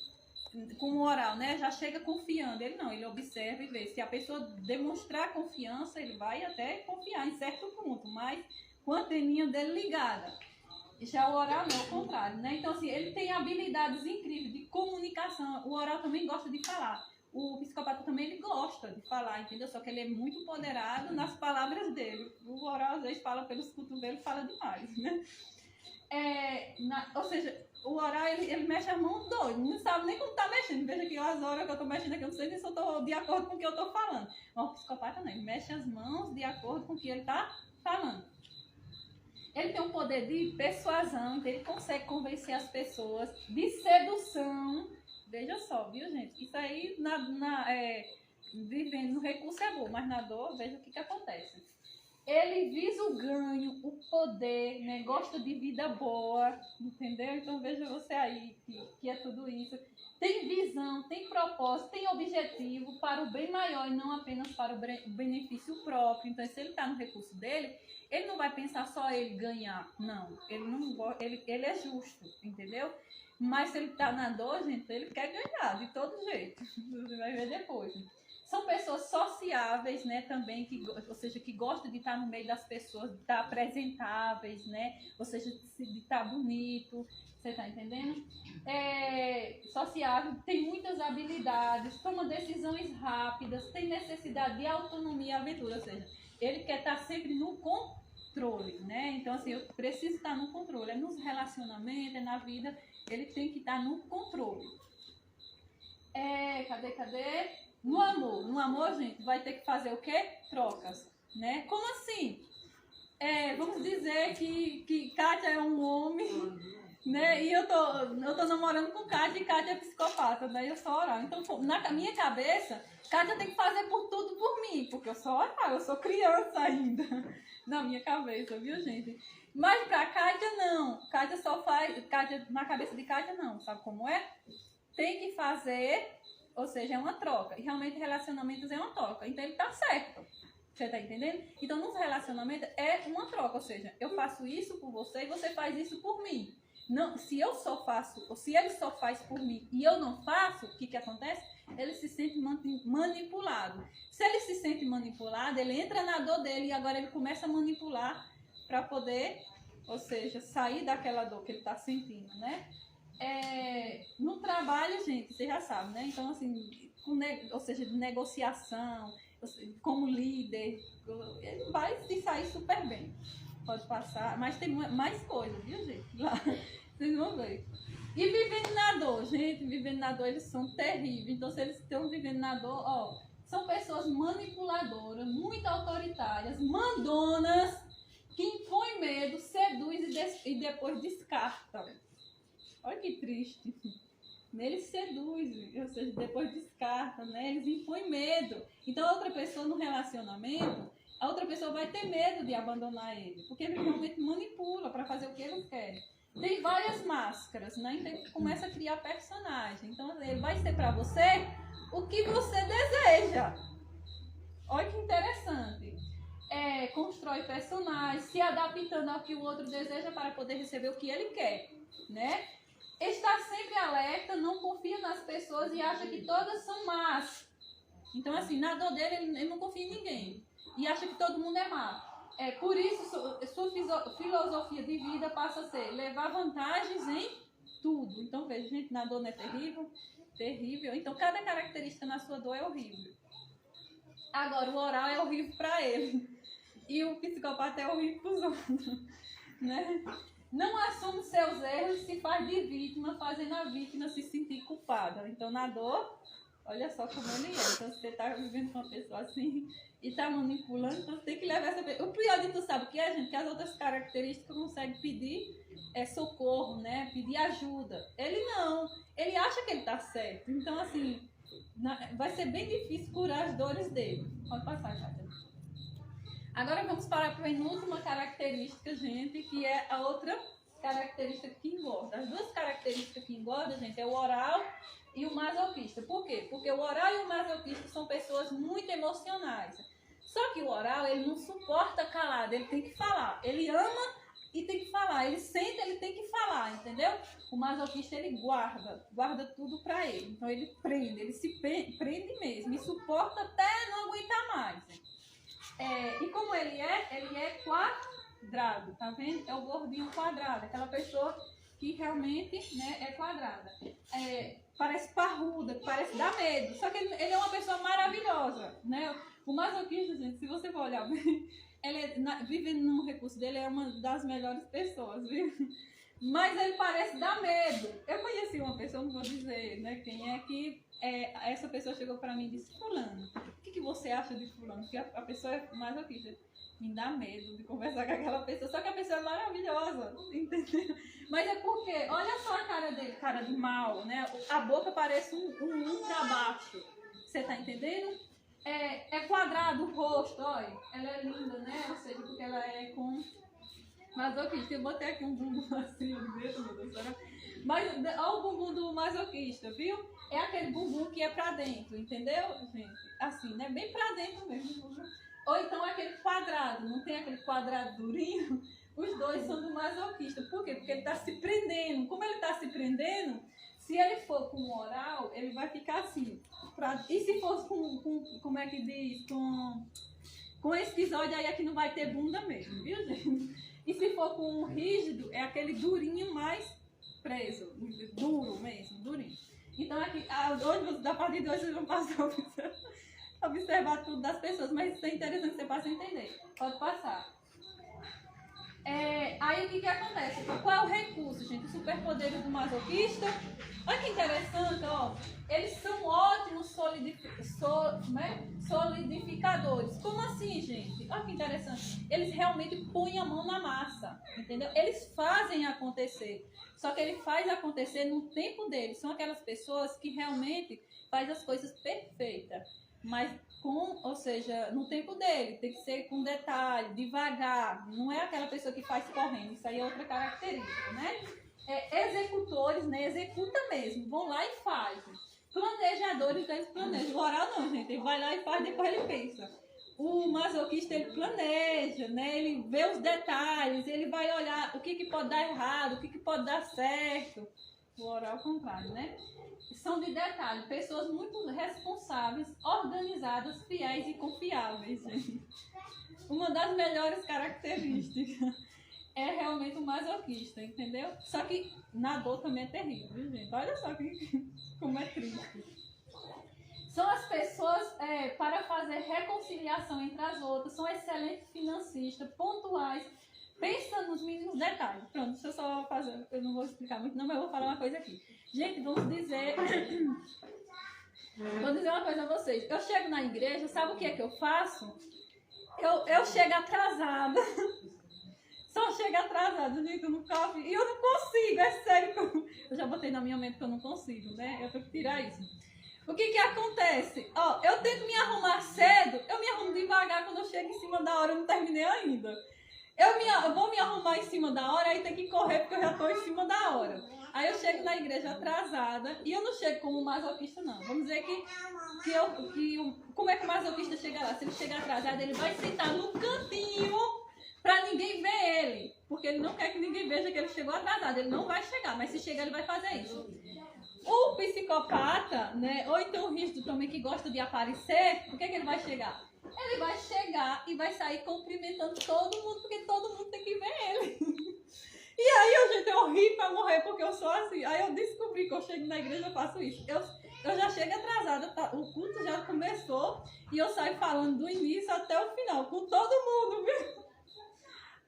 Com o oral, né? Já chega confiando. Ele não, ele observa e vê. Se a pessoa demonstrar confiança, ele vai até confiar em certo ponto, mas com a anteninha dele ligada. Já o oral não, é o contrário, né? Então, assim, ele tem habilidades incríveis de comunicação. O oral também gosta de falar. O psicopata também, ele gosta de falar, entendeu? Só que ele é muito empoderado nas palavras dele. O oral, às vezes, fala pelos cotovelos, fala demais, né? Ou seja, o oral, ele mexe a mão doido. Não sabe nem como tá mexendo. Veja que as horas que eu tô mexendo aqui, eu não sei nem se eu tô de acordo com o que eu tô falando. Mas o psicopata não, ele mexe as mãos de acordo com o que ele tá falando. Ele tem um poder de persuasão, então ele consegue convencer as pessoas, de sedução. Veja só, viu, gente? Isso aí, vivendo no recurso é bom, mas na dor, veja o que acontece. Ele visa o ganho, o poder, né? Gosta de vida boa, entendeu? Então veja você aí, que é tudo isso. Tem visão, tem propósito, tem objetivo para o bem maior e não apenas para o benefício próprio. Então, se ele está no recurso dele, ele não vai pensar só ele ganhar, não. Ele é justo, entendeu? Mas se ele está na dor, gente, ele quer ganhar de todo jeito. Você vai ver depois. São pessoas sociáveis, né, também, ou seja, que gostam de estar no meio das pessoas, de estar apresentáveis, né, ou seja, de estar bonito, você está entendendo? Sociável, tem muitas habilidades, toma decisões rápidas, tem necessidade de autonomia e aventura, ou seja, ele quer estar sempre no controle, né? Então, assim, eu preciso estar no controle, nos relacionamentos, na vida, ele tem que estar no controle. Cadê? No amor, gente, vai ter que fazer o quê? Trocas, né? Como assim? Vamos dizer que Kátia é um homem, né? E eu tô namorando com Kátia e Kátia é psicopata, daí eu sou oral. Então, na minha cabeça, Kátia tem que fazer por tudo por mim, porque eu sou oral, eu sou criança ainda, na minha cabeça, viu, gente? Mas pra Kátia, não. Kátia só faz... na cabeça de Kátia, não. Sabe como é? Tem que fazer... Ou seja, é uma troca. E realmente relacionamentos é uma troca. Então ele tá certo. Você tá entendendo? Então nos relacionamentos é uma troca. Ou seja, eu faço isso por você e você faz isso por mim. Não, se eu só faço, ou se ele só faz por mim e eu não faço, o que acontece? Ele se sente manipulado. Se ele se sente manipulado, ele entra na dor dele e agora ele começa a manipular para poder, ou seja, sair daquela dor que ele tá sentindo, né? No trabalho, gente, você já sabe, né? Então, assim, ou seja, de negociação, como líder, ele vai se sair super bem. Pode passar, mas tem mais coisas, viu, gente? Lá, vocês vão ver. E vivendo na dor, gente, vivendo na dor, eles são terríveis. Então, se eles estão vivendo na dor, ó, são pessoas manipuladoras, muito autoritárias, mandonas, que impõem medo, seduz e depois descartam. Olha que triste. Eles seduzem, ou seja, depois descartam, né? Eles impõem medo. Então, a outra pessoa no relacionamento, a outra pessoa vai ter medo de abandonar ele, porque ele realmente manipula para fazer o que ele quer. Tem várias máscaras, né? Então, começa a criar personagem. Então, ele vai ser para você o que você deseja. Olha que interessante. Constrói personagens, se adaptando ao que o outro deseja para poder receber o que ele quer, né? Está sempre alerta, não confia nas pessoas e acha que todas são más. Então, assim, na dor dele, ele não confia em ninguém. E acha que todo mundo é má. Por isso, sua filosofia de vida passa a ser levar vantagens em tudo. Então, veja, gente, na dor não é terrível? Terrível. Então, cada característica na sua dor é horrível. Agora, o oral é horrível para ele. E o psicopata é horrível para os outros. Né? Não assume seus erros e se faz de vítima, fazendo a vítima se sentir culpada. Então, na dor, olha só como ele é. Então, se você está vivendo com uma pessoa assim e está manipulando, então você tem que levar essa pessoa. O pior de tudo, sabe o que é, gente? Que as outras características conseguem pedir socorro, né? Pedir ajuda. Ele não. Ele acha que ele está certo. Então, assim, vai ser bem difícil curar as dores dele. Pode passar, Cátia. Agora vamos para a penúltima característica, gente, que é a outra característica que engorda. As duas características que engordam, gente, é o oral e o masoquista. Por quê? Porque o oral e o masoquista são pessoas muito emocionais. Só que o oral, ele não suporta calado, ele tem que falar. Ele ama e tem que falar. Ele sente, ele tem que falar, entendeu? O masoquista, ele guarda tudo pra ele. Então ele prende, ele se prende mesmo e suporta até não aguentar mais. E como ele é quadrado, tá vendo? É o gordinho quadrado, aquela pessoa que realmente, né, é quadrada. Parece parruda, parece dar medo, só que ele é uma pessoa maravilhosa, né? O masoquista, gente, se você for olhar bem, vivendo no recurso dele, é uma das melhores pessoas, viu? Mas ele parece dar medo. Eu conheci uma pessoa, não vou dizer, né, quem é, que essa pessoa chegou pra mim e disse: fulano, o que você acha de fulano? Porque a pessoa é masoquista. Me dá medo de conversar com aquela pessoa, só que a pessoa é maravilhosa, entendeu? Mas é porque, olha só a cara dele, cara de mal, né? A boca parece um pra baixo, você tá entendendo? É quadrado o rosto, olha, ela é linda, né? Ou seja, porque ela é com masoquista. Eu botei aqui um bumbum assim, meu Deus do céu. Mas olha o bumbum do masoquista, viu? É aquele bumbum que é pra dentro, entendeu, gente? Assim, né? Bem pra dentro mesmo. Ou então aquele quadrado, não tem aquele quadrado durinho? Os dois são do masoquista. Por quê? Porque ele tá se prendendo. Como ele tá se prendendo, se ele for com o oral, ele vai ficar assim. E se fosse com como é que diz? Com esquizoide, aí aqui não vai ter bunda mesmo, viu, gente? E se for com o rígido, é aquele durinho mais preso. Duro mesmo, durinho. Então aqui, hoje, da partir de hoje, vocês vão passar a observar tudo das pessoas, mas isso é interessante que você possa entender. Pode passar. Aí o que acontece? Qual é o recurso, gente? O superpoder do masoquista. Olha que interessante, ó. Eles são ótimos solidificadores. Como assim, gente? Olha que interessante. Eles realmente põem a mão na massa, entendeu? Eles fazem acontecer. Só que ele faz acontecer no tempo dele. São aquelas pessoas que realmente fazem as coisas perfeitas. Mas ou seja, no tempo dele, tem que ser com detalhe, devagar, não é aquela pessoa que faz correndo, isso aí é outra característica, né? Executores, né? Executa mesmo, vão lá e fazem. Planejadores, eles planejam. O oral não, gente, ele vai lá e faz, depois ele pensa. O masoquista, ele planeja, né? Ele vê os detalhes, ele vai olhar o que pode dar errado, o que pode dar certo. O oral é o contrário, né? São de detalhe, pessoas muito responsáveis, organizadas, fiéis e confiáveis, gente. Uma das melhores características. é realmente um masoquista, entendeu? Só que na dor também é terrível, viu, gente? Olha só como é triste. São as pessoas, para fazer reconciliação entre as outras, são excelentes financistas, pontuais, pensam nos mínimos detalhes. Pronto, deixa eu só fazer, eu não vou explicar muito não, mas eu vou falar uma coisa aqui. Gente, vou dizer uma coisa a vocês. Eu chego na igreja, sabe o que é que eu faço? Eu chego atrasada. Só chego atrasada, gente, eu não cabe. E eu não consigo, é sério. Eu já botei na minha mente que eu não consigo, né? Eu tenho que tirar isso. O que que acontece? Ó, eu tento me arrumar cedo, eu me arrumo devagar. Quando eu chego em cima da hora, eu não terminei ainda. Eu vou me arrumar em cima da hora, aí tem que correr porque eu já estou em cima da hora. Aí eu chego na igreja atrasada e eu não chego como masoquista, não. Vamos dizer como é que o masoquista chega lá? Se ele chegar atrasado, ele vai sentar no cantinho pra ninguém ver ele. Porque ele não quer que ninguém veja que ele chegou atrasado. Ele não vai chegar, mas se chegar, ele vai fazer isso. O psicopata, né, ou então o rígido também que gosta de aparecer, o que é que ele vai chegar? Ele vai chegar e vai sair cumprimentando todo mundo, porque todo mundo tem que ver ele. E aí, gente, eu ri pra morrer, porque eu sou assim. Aí eu descobri que eu chego na igreja e faço isso. Eu já chego atrasada, tá? O culto já começou e eu saio falando do início até o final, com todo mundo, viu?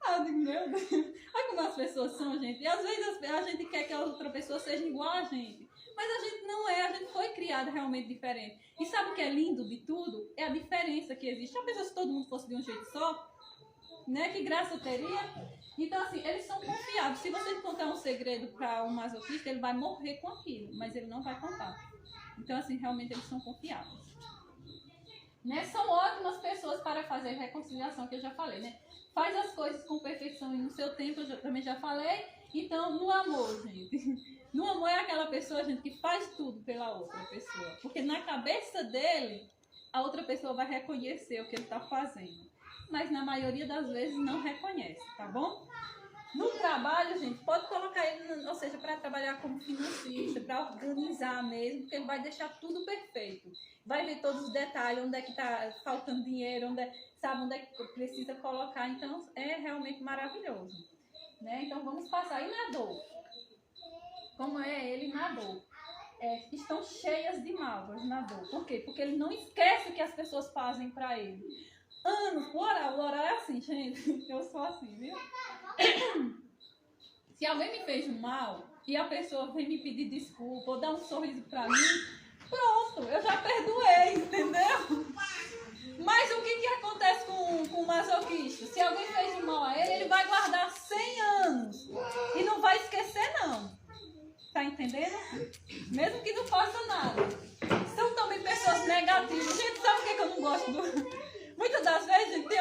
Ah, eu digo, meu Deus. Olha como as pessoas são, gente. E às vezes a gente quer que a outra pessoa seja igual a gente. Mas a gente não é, a gente foi criada realmente diferente. E sabe o que é lindo de tudo? É a diferença que existe. Já pensou se todo mundo fosse de um jeito só? Né? Que graça teria? Então, assim, eles são confiáveis. Se você contar um segredo para um masoquista, ele vai morrer com aquilo, mas ele não vai contar. Então, assim, realmente eles são confiáveis. Né? São ótimas pessoas para fazer reconciliação, que eu já falei, né? Faz as coisas com perfeição e no seu tempo, eu também já falei. Então, no amor, gente. No amor é aquela pessoa, gente, que faz tudo pela outra pessoa. Porque na cabeça dele, a outra pessoa vai reconhecer o que ele está fazendo. Mas na maioria das vezes não reconhece, tá bom? No trabalho, gente, pode colocar ele, ou seja, para trabalhar como financista, para organizar mesmo, porque ele vai deixar tudo perfeito. Vai ver todos os detalhes, onde é que está faltando dinheiro, sabe onde é que precisa colocar. Então, é realmente maravilhoso. Né? Então, vamos passar. E na dor? Como é ele na dor? Estão cheias de mágoas na dor. Por quê? Porque ele não esquece o que as pessoas fazem para ele. Anos, o orar é assim, gente. Eu sou assim, viu? Se alguém me fez mal e a pessoa vem me pedir desculpa ou dar um sorriso pra mim, pronto, eu já perdoei, entendeu? Mas o que acontece com o masoquista? Se alguém fez mal a ele, ele vai guardar 100 anos e não vai esquecer, não. Tá entendendo? Mesmo que não faça nada. São também pessoas negativas. Gente, sabe o que eu não gosto do... Muitas das vezes tem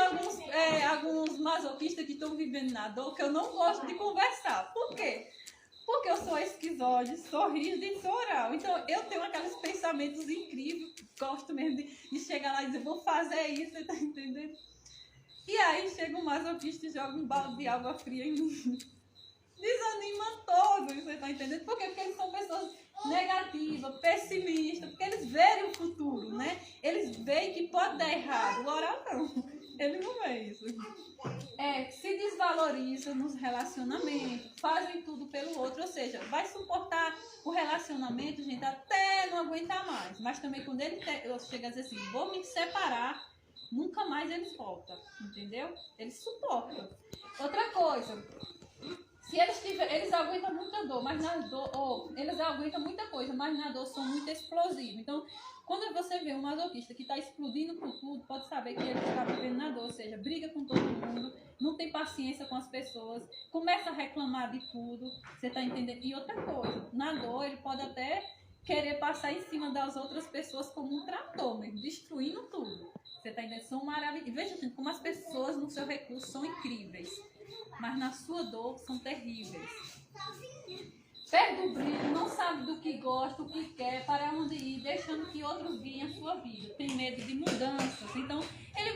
alguns masoquistas que estão vivendo na dor que eu não gosto de conversar. Por quê? Porque eu sou esquizoide, sou rígida e sou oral. Então eu tenho aqueles pensamentos incríveis, gosto mesmo de chegar lá e dizer, vou fazer isso, você tá entendendo? E aí chega um masoquista e joga um balde de água fria em mim. Desanima todo, você tá entendendo? Por quê? Porque eles são pessoas negativas, pessimistas, porque eles veem o futuro, né? Eles veem que pode dar errado. O oral não, ele não vê isso. Se desvaloriza nos relacionamentos, fazem tudo pelo outro, ou seja, vai suportar o relacionamento, gente, até não aguentar mais. Mas também quando ele chega a dizer assim, vou me separar, nunca mais eles voltam, entendeu? Eles suportam. Outra coisa, se eles aguentam muita dor, mas na dor, eles aguentam muita coisa, mas na dor são muito explosivos. Então, quando você vê um masoquista que está explodindo por tudo, pode saber que ele está vivendo na dor, ou seja, briga com todo mundo, não tem paciência com as pessoas, começa a reclamar de tudo, você está entendendo? E outra coisa, na dor ele pode até querer passar em cima das outras pessoas como um trator, mesmo, destruindo tudo. Você está entendendo? São maravilhosos. Veja, gente, como as pessoas no seu recurso são incríveis. Mas na sua dor são terríveis. Perde o brilho, não sabe do que gosta, o que quer, para onde ir, deixando que outros guiem a sua vida. Tem medo de mudanças. Então,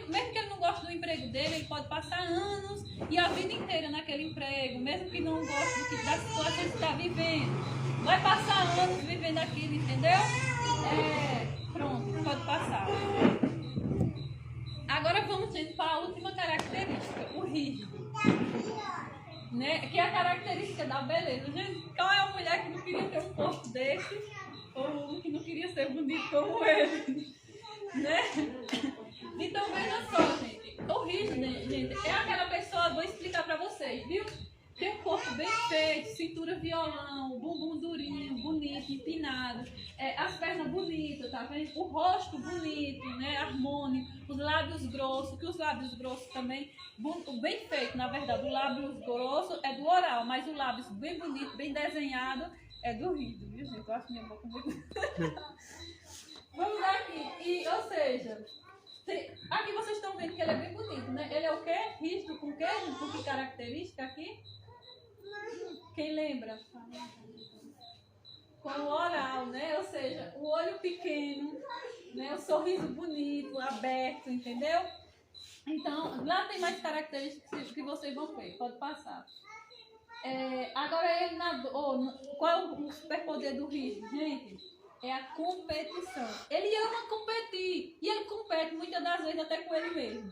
mesmo que ele não goste do emprego dele, ele pode passar anos e a vida inteira naquele emprego, mesmo que não goste das coisas que está vivendo. Vai passar anos vivendo aquilo, entendeu? Pronto, pode passar. Agora vamos para a última característica, o rígido. né? Que é a característica da beleza. Gente, qual é a mulher que não queria ter um corpo desse? Ou que não queria ser bonito como ele? Né? Então, veja só, gente. O rígido, gente, é aquela pessoa, vou explicar pra vocês, viu? Tem um corpo bem feito, cintura violão, bumbum durinho, bonito, empinado, as pernas bonitas, tá vendo? O rosto bonito, né? Harmônico, os lábios grossos, que os lábios grossos também, bem feito, na verdade. O lábio grosso é do oral, mas o lábio bem bonito, bem desenhado, é do rígido, viu, gente? Eu acho minha boca muito... Vamos lá aqui, ou seja... Aqui vocês estão vendo que ele é bem bonito, né? Ele é o quê? Rígido com quê? Com que característica aqui? Quem lembra? Com o oral, né? Ou seja, o olho pequeno, né? O sorriso bonito, aberto, entendeu? Então, lá tem mais características que vocês vão ver. Pode passar. Agora, ele qual é o superpoder do rígido, gente? É a competição. Ele ama competir. E ele compete muitas das vezes até com ele mesmo.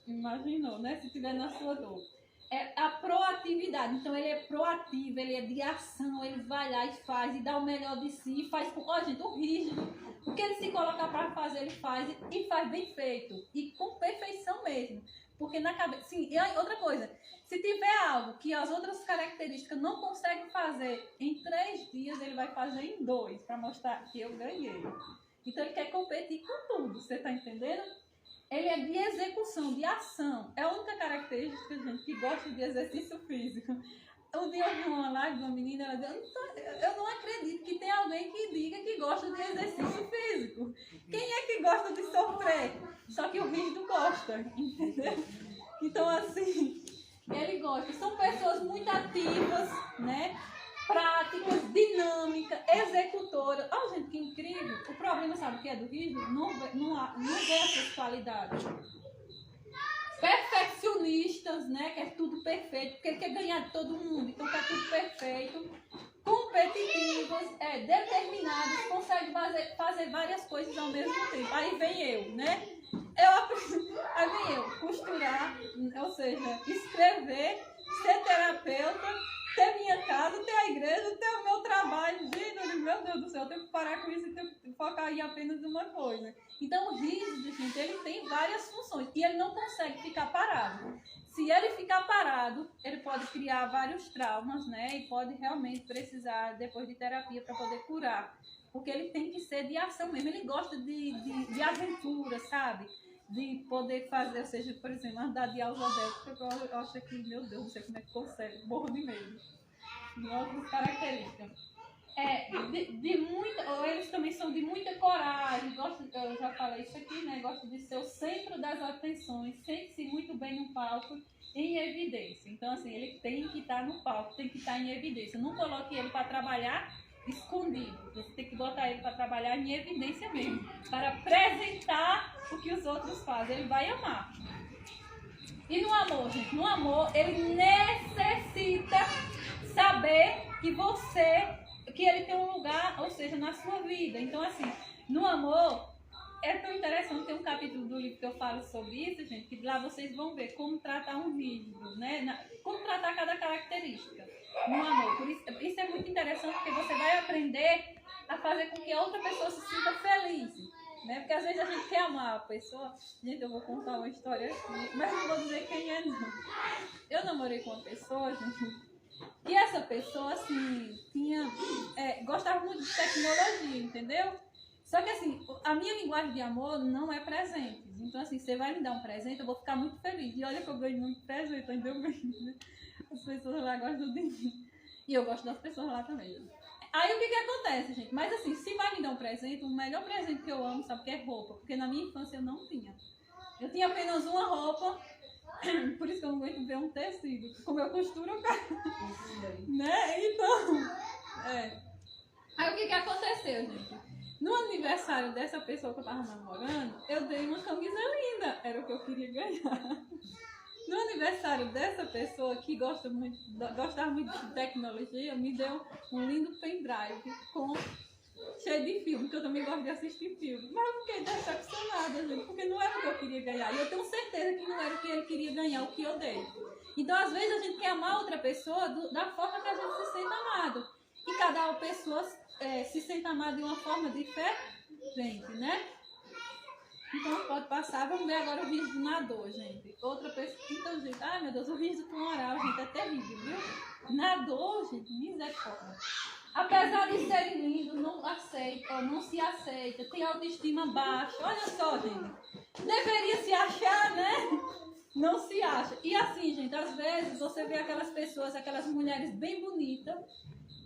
Imaginou, né? Se tiver na sua dor. É a proatividade. Então ele é proativo, ele é de ação, ele vai lá e faz, e dá o melhor de si, faz com... Ó, gente, o rígido, o que ele se colocar para fazer, ele faz e faz bem feito. E com perfeição mesmo. Porque na cabeça... Sim, e outra coisa, se tiver algo que as outras características não conseguem fazer em 3 dias, ele vai fazer em 2, para mostrar que eu ganhei. Então ele quer competir com tudo, você tá entendendo? Ele é de execução, de ação. É a única característica, gente, que gosta de exercício físico. Um dia eu vi uma live de uma menina, ela disse, eu não acredito que tem alguém que diga que gosta de exercício físico. Quem é que gosta de sofrer? Só que o rígido gosta, entendeu? Então, assim, ele gosta. São pessoas muito ativas, né? Práticas, dinâmicas, executoras. Olha, gente, que incrível. O problema, sabe o que é do rígido? Não vê a sexualidade. Perfeccionistas, né? Que é tudo perfeito, porque ele quer ganhar de todo mundo, então quer tudo perfeito. Competitivos, determinados, conseguem fazer várias coisas ao mesmo tempo. Aí vem eu, né? Aí vem eu, costurar, ou seja, escrever, ser terapeuta, ter minha casa, ter a igreja, ter o meu trabalho. Gente, meu Deus do céu, eu tenho que parar com isso e tenho que focar em apenas uma coisa. Então, o rígido, gente, ele tem várias funções e ele não consegue ficar parado. Se ele ficar parado, ele pode criar vários traumas, né? E pode realmente precisar, depois de terapia, para poder curar. Porque ele tem que ser de ação mesmo. Ele gosta de aventura, sabe? De poder fazer, ou seja, por exemplo, andar de asa delta, porque eu acho que, meu Deus, não sei como é que consegue, morro de medo. Outras características. Eles também são de muita coragem, eu já falei isso aqui, né? Gosto de ser o centro das atenções, sente-se muito bem no palco, em evidência. Então, assim, ele tem que estar no palco, tem que estar em evidência. Não coloque ele para trabalhar escondido. Você tem que botar ele para trabalhar em evidência mesmo, para apresentar o que os outros fazem. Ele vai amar. E no amor, gente? No amor, ele necessita saber que ele tem um lugar, ou seja, na sua vida. Então, assim, no amor, é tão interessante. Tem um capítulo do livro que eu falo sobre isso, gente, que lá vocês vão ver como tratar um rígido, né? Como tratar cada característica no amor. Por isso é muito interessante, porque você vai aprender a fazer com que a outra pessoa se sinta feliz, né? Porque às vezes a gente quer amar a pessoa. Gente, eu vou contar uma história aqui, mas não vou dizer quem é, não. Eu namorei com uma pessoa, gente, e essa pessoa, assim, gostava muito de tecnologia, entendeu? Só que, assim, a minha linguagem de amor não é presentes. Então, assim, você vai me dar um presente, eu vou ficar muito feliz. E olha que eu ganho muito presente, entendeu? As pessoas lá gostam de mim. E eu gosto das pessoas lá também. Aí, o que acontece, gente? Mas, assim, se vai me dar um presente, o melhor presente que eu amo, sabe, que é roupa. Porque na minha infância eu não tinha. Eu tinha apenas uma roupa. Por isso que eu não aguento ver um tecido. Como eu costuro, eu quero. Né? Então, Aí o que aconteceu, gente? No aniversário dessa pessoa que eu tava namorando, eu dei uma camisa linda. Era o que eu queria ganhar. No aniversário dessa pessoa que gostava muito de tecnologia, me deu um lindo pendrive cheio de filme, que eu também gosto de assistir filme. Mas eu fiquei decepcionada, gente, porque não era o que eu queria ganhar. E eu tenho certeza que não era o que ele queria ganhar, o que eu dei. Então, às vezes, a gente que amar outra pessoa da forma que a gente se sente amado. E cada pessoa se sente amada de uma forma diferente, né? Então pode passar, vamos ver agora o riso do nadador, gente. Outra pessoa, então, gente, ai meu Deus, o riso com oral, gente, é terrível, viu? Nadador, gente, misericórdia. Apesar de serem lindos, não se aceita, tem autoestima baixa. Olha só, gente. Deveria se achar, né? Não se acha. E assim, gente, às vezes você vê aquelas pessoas, aquelas mulheres bem bonitas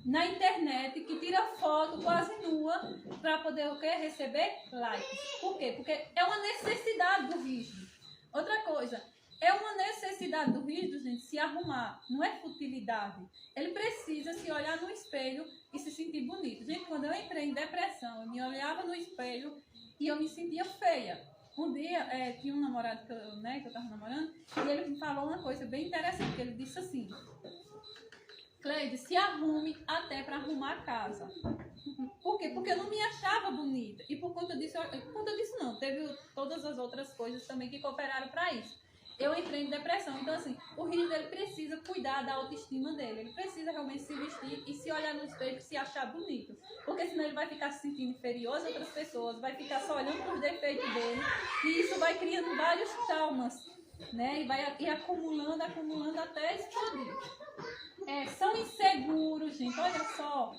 na internet que tira foto quase nua para poder o quê? Receber likes. Por quê? Porque é uma necessidade do rígido. Outra coisa, é uma necessidade do rígido, gente, se arrumar. Não é futilidade. Ele precisa se olhar no espelho e se sentir bonito. Gente, quando eu entrei em depressão, eu me olhava no espelho e eu me sentia feia. Um dia, tinha um namorado que eu tava namorando, e ele me falou uma coisa bem interessante, ele disse assim: Cleide, se arrume até para arrumar a casa. Por quê? Porque eu não me achava bonita. E por conta disso não, teve todas as outras coisas também que cooperaram para isso. Eu entrei em depressão. Então, assim, o rígido, ele precisa cuidar da autoestima dele. Ele precisa realmente se vestir e se olhar no espelho e se achar bonito. Porque senão ele vai ficar se sentindo inferior às outras pessoas, vai ficar só olhando para os defeitos dele. E isso vai criando vários traumas, né? E vai ir acumulando até explodir. São inseguros, gente. Olha só,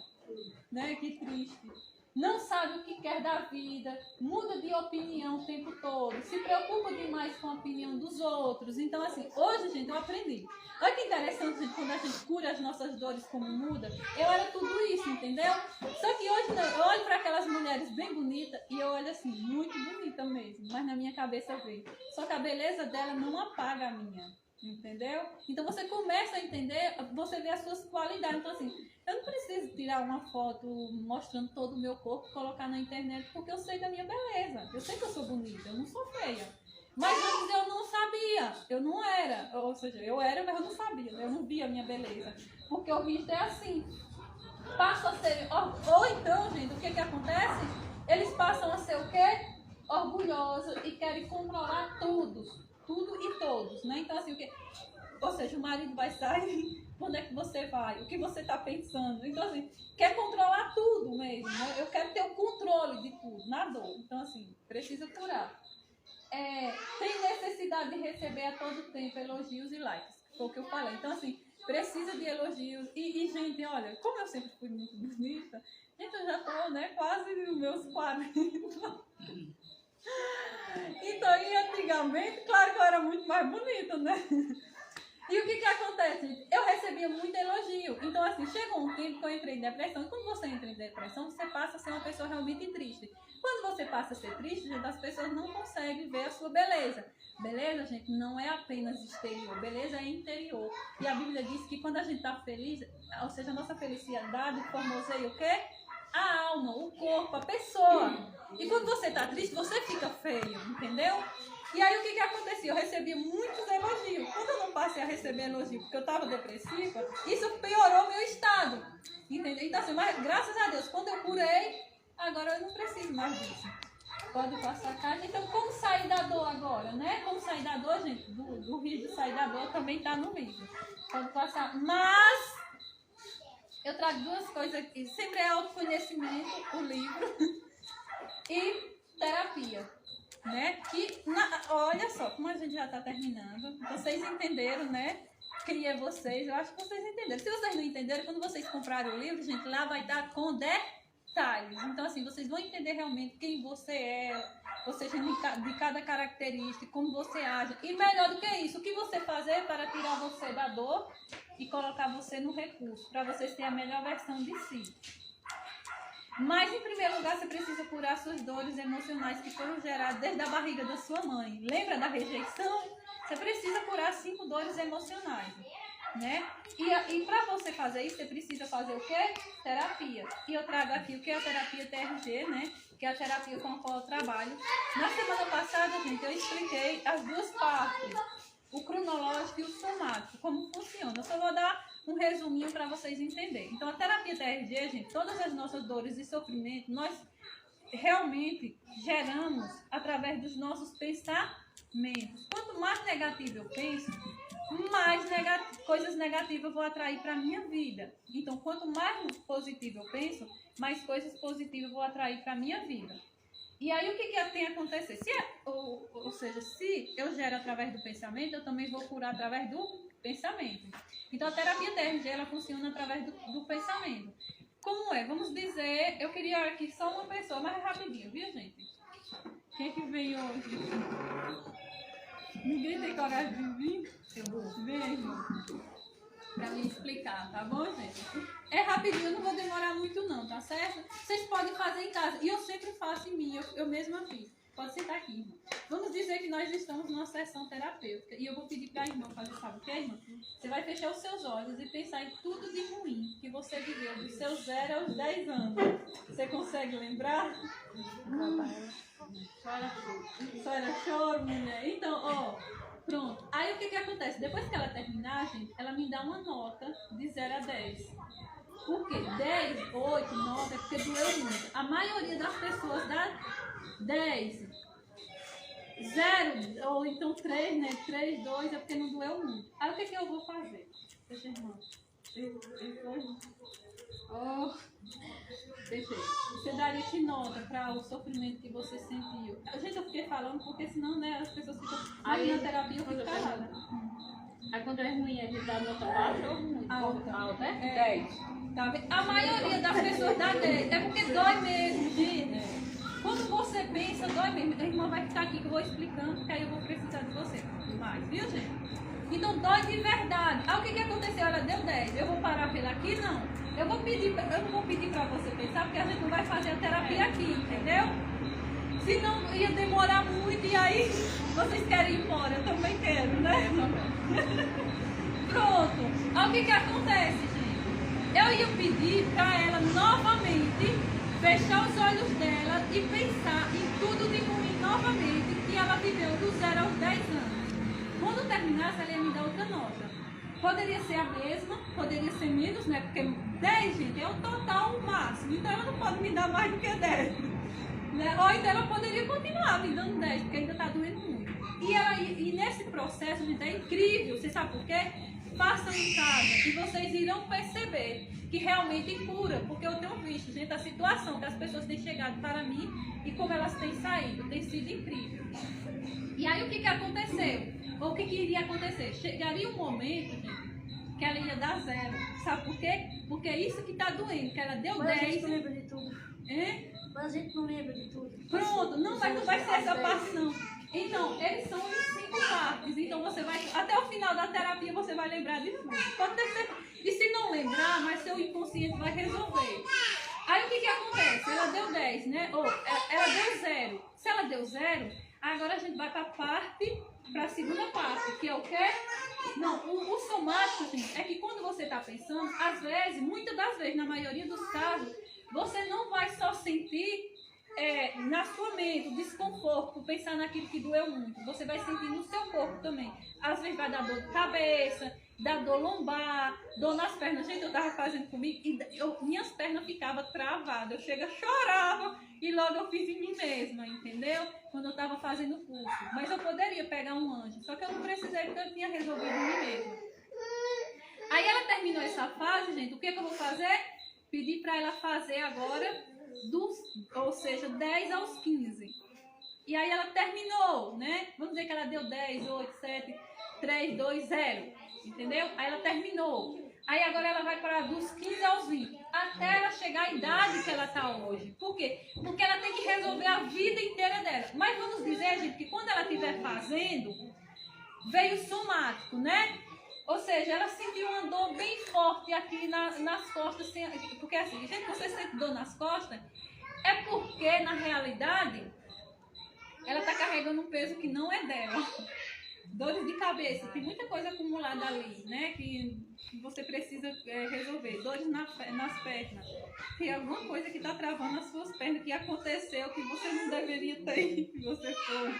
né? Que triste. Não sabe o que quer da vida, muda de opinião o tempo todo, se preocupa demais com a opinião dos outros. Então, assim, hoje, gente, eu aprendi. Olha que interessante, gente, quando a gente cura as nossas dores como muda. Eu era tudo isso, entendeu? Só que hoje não, eu olho para aquelas mulheres bem bonitas e eu olho assim, muito bonita mesmo, mas na minha cabeça vem. Só que a beleza dela não apaga a minha. Entendeu? Então você começa a entender, você vê as suas qualidades. Então, assim, eu não preciso tirar uma foto mostrando todo o meu corpo e colocar na internet, porque eu sei da minha beleza. Eu sei que eu sou bonita, eu não sou feia. Mas antes eu não sabia, eu não era. Ou seja, eu era, mas eu não sabia, eu não via a minha beleza. Porque o visto é assim. Passa a ser. Ou então, gente, o que acontece? Eles passam a ser o quê? Orgulhosos e querem controlar tudo e todos, né? Então, assim, ou seja, o marido vai sair, quando é que você vai? O que você está pensando? Então, assim, quer controlar tudo mesmo, né? Eu quero ter o controle de tudo, na dor. Então, assim, precisa curar. Tem necessidade de receber a todo tempo elogios e likes, foi o que eu falei. Então, assim, precisa de elogios. E gente, olha, como eu sempre fui muito bonita, gente, eu já tô, né, quase nos meus 40. Então, e antigamente, claro que eu era muito mais bonita, né? E o que acontece? Eu recebia muito elogio. Então, assim, chegou um tempo que eu entrei em depressão. E quando você entra em depressão, você passa a ser uma pessoa realmente triste. Quando você passa a ser triste, gente, as pessoas não conseguem ver a sua beleza. Beleza, gente, não é apenas exterior. Beleza é interior. E a Bíblia diz que quando a gente está feliz, ou seja, a nossa felicidade formoseia o quê? A alma, o corpo, a pessoa. E quando você está triste, você fica feio, entendeu? E aí o que acontecia? Eu recebia muitos elogios. Quando eu não passei a receber elogio porque eu estava depressiva, isso piorou meu estado. Entendeu? Então assim, mas graças a Deus, quando eu curei, agora eu não preciso mais disso. Pode passar a caixa. Então, como sair da dor agora, né? Como sair da dor, gente, do vídeo sair da dor também está no vídeo. Pode passar. Mas eu trago duas coisas aqui. Sempre é autoconhecimento, o livro, e terapia. Né? Olha só, como a gente já está terminando, vocês entenderam, né? Queria vocês, eu acho que vocês entenderam. Se vocês não entenderam, quando vocês comprarem o livro, gente, lá vai dar com detalhes. Então, assim, vocês vão entender realmente quem você é, ou seja, de cada característica, como você age. E melhor do que isso, o que você fazer para tirar você da dor e colocar você no recurso, para vocês terem a melhor versão de si. Mas, em primeiro lugar, você precisa curar suas dores emocionais que foram geradas desde a barriga da sua mãe. Lembra da rejeição? Você precisa curar 5 dores emocionais, né? E para você fazer isso, você precisa fazer o quê? Terapia. E eu trago aqui o que é a terapia TRG, né? Que é a terapia com a qual eu trabalho. Na semana passada, gente, eu expliquei as duas partes. O cronológico e o somático, como funciona. Eu só vou dar um resuminho para vocês entenderem. Então, a terapia TRG, gente, todas as nossas dores e sofrimentos, nós realmente geramos através dos nossos pensamentos. Quanto mais negativo eu penso, mais negativo, coisas negativas eu vou atrair para a minha vida. Então, quanto mais positivo eu penso, mais coisas positivas eu vou atrair para a minha vida. E aí, o que tem a acontecer? Ou seja, se eu gero através do pensamento, eu também vou curar através do pensamento. Então, a terapia DRG, ela funciona através do pensamento. Como é? Vamos dizer, eu queria aqui só uma pessoa, mas é rapidinho, viu, gente? Quem é que vem hoje? Ninguém tem coragem de vir? Eu vou. Beijo. Pra me explicar, tá bom, gente? É rapidinho, eu não vou demorar muito não, tá certo? Vocês podem fazer em casa. E eu sempre faço em mim, eu mesma fiz. Pode sentar aqui, irmã. Vamos dizer que nós estamos numa sessão terapêutica. E eu vou pedir pra irmã fazer, sabe o que, irmã? Você vai fechar os seus olhos e pensar em tudo de ruim que você viveu dos seus 0 aos 10 anos. Você consegue lembrar? Só era choro, mulher. Então, ó, pronto. Aí o que acontece? Depois que ela terminar, gente, ela me dá uma nota de 0 a 10. Por quê? 10, 8, 9 é porque doeu muito. A maioria das pessoas dá 10. 0, ou então 3, né? 3, 2 é porque não doeu muito. Aí o que eu vou fazer? Deixa eu irmão. Oh, deixa eu. Você daria que nota para o sofrimento que você sentiu? Gente, eu fiquei falando porque senão, né, as pessoas ficam. Aí na terapia eu fico calada. Aí quando é ruim, a gente dá nota baixa ou muito? Alta, né? 10. Tá vendo? A maioria das pessoas dá 10. É porque dói mesmo, gente. Quando você pensa, dói mesmo. A irmã vai ficar aqui que eu vou explicando, porque aí eu vou precisar de você mais, viu, gente? Então dói de verdade. Ah, o que aconteceu? Ela deu 10. Eu vou parar pela aqui? Não. Eu não vou pedir pra você pensar, porque a gente não vai fazer a terapia aqui, entendeu? Senão ia demorar muito e aí vocês querem ir embora. Eu também quero, né? Pronto. Ah, o que acontece, gente? Eu ia pedir pra ela novamente fechar os olhos dela e pensar em tudo de ruim novamente que ela viveu dos 0 aos 10 anos. Quando terminasse, ela ia me dar outra nota. Poderia ser a mesma, poderia ser menos, né? Porque 10, gente, é o total máximo. Então ela não pode me dar mais do que 10. Né? Ou então ela poderia continuar me dando 10, porque ainda está doendo muito. E nesse processo, gente, é incrível. Você sabe por quê? Façam em casa e vocês irão perceber que realmente cura. Porque eu tenho visto, gente, a situação que as pessoas têm chegado para mim e como elas têm saído. Tem sido incrível. E aí o que aconteceu? Ou o que iria acontecer? Chegaria um momento, gente, que ela ia dar 0. Sabe por quê? Porque é isso que está doendo, que ela deu Mas 10. a gente não lembra de tudo. Mas a gente não lembra de tudo. Pronto, não vai ser essa parte não. Então, eles são em 5 partes. Então você vai, até o final da terapia você vai lembrar de tudo. Pode ter certeza. E se não lembrar, mas seu inconsciente vai resolver. Aí o que acontece? Ela deu 10, né? Ou ela deu 0. Se ela deu 0, agora a gente vai para a segunda parte, que é o quê? Não, o somático, gente, é que quando você está pensando, às vezes, muitas das vezes, na maioria dos casos, você não vai só sentir na sua mente o desconforto por pensar naquilo que doeu muito. Você vai sentir no seu corpo também. Às vezes vai dar dor de cabeça, dar dor lombar, dor nas pernas. Gente, eu estava fazendo comigo e minhas pernas ficavam travadas. Eu chorava e logo eu fiz em mim mesma, entendeu? Quando eu estava fazendo o curso. Mas eu poderia pegar um anjo, só que eu não precisei porque eu tinha resolvido em mim mesma. Aí ela terminou essa fase, gente. O que eu vou fazer? Pedir para ela fazer agora, ou seja, 10 aos 15. E aí ela terminou, né? Vamos dizer que ela deu 10, 8, 7, 3, 2, 0. Entendeu? Aí ela terminou. Aí agora ela vai para dos 15 aos 20. Até ela chegar à idade que ela está hoje. Por quê? Porque ela tem que resolver a vida inteira dela. Mas vamos dizer, gente, que quando ela estiver fazendo, veio somático, né? Ou seja, ela sentiu uma dor bem forte aqui nas costas. Porque assim, gente, você sente dor nas costas, é porque, na realidade, ela está carregando um peso que não é dela. Dores de cabeça, tem muita coisa acumulada ali, né? Que você precisa resolver. Dores nas pernas. Tem alguma coisa que está travando as suas pernas, que aconteceu, que você não deveria ter, que você foi.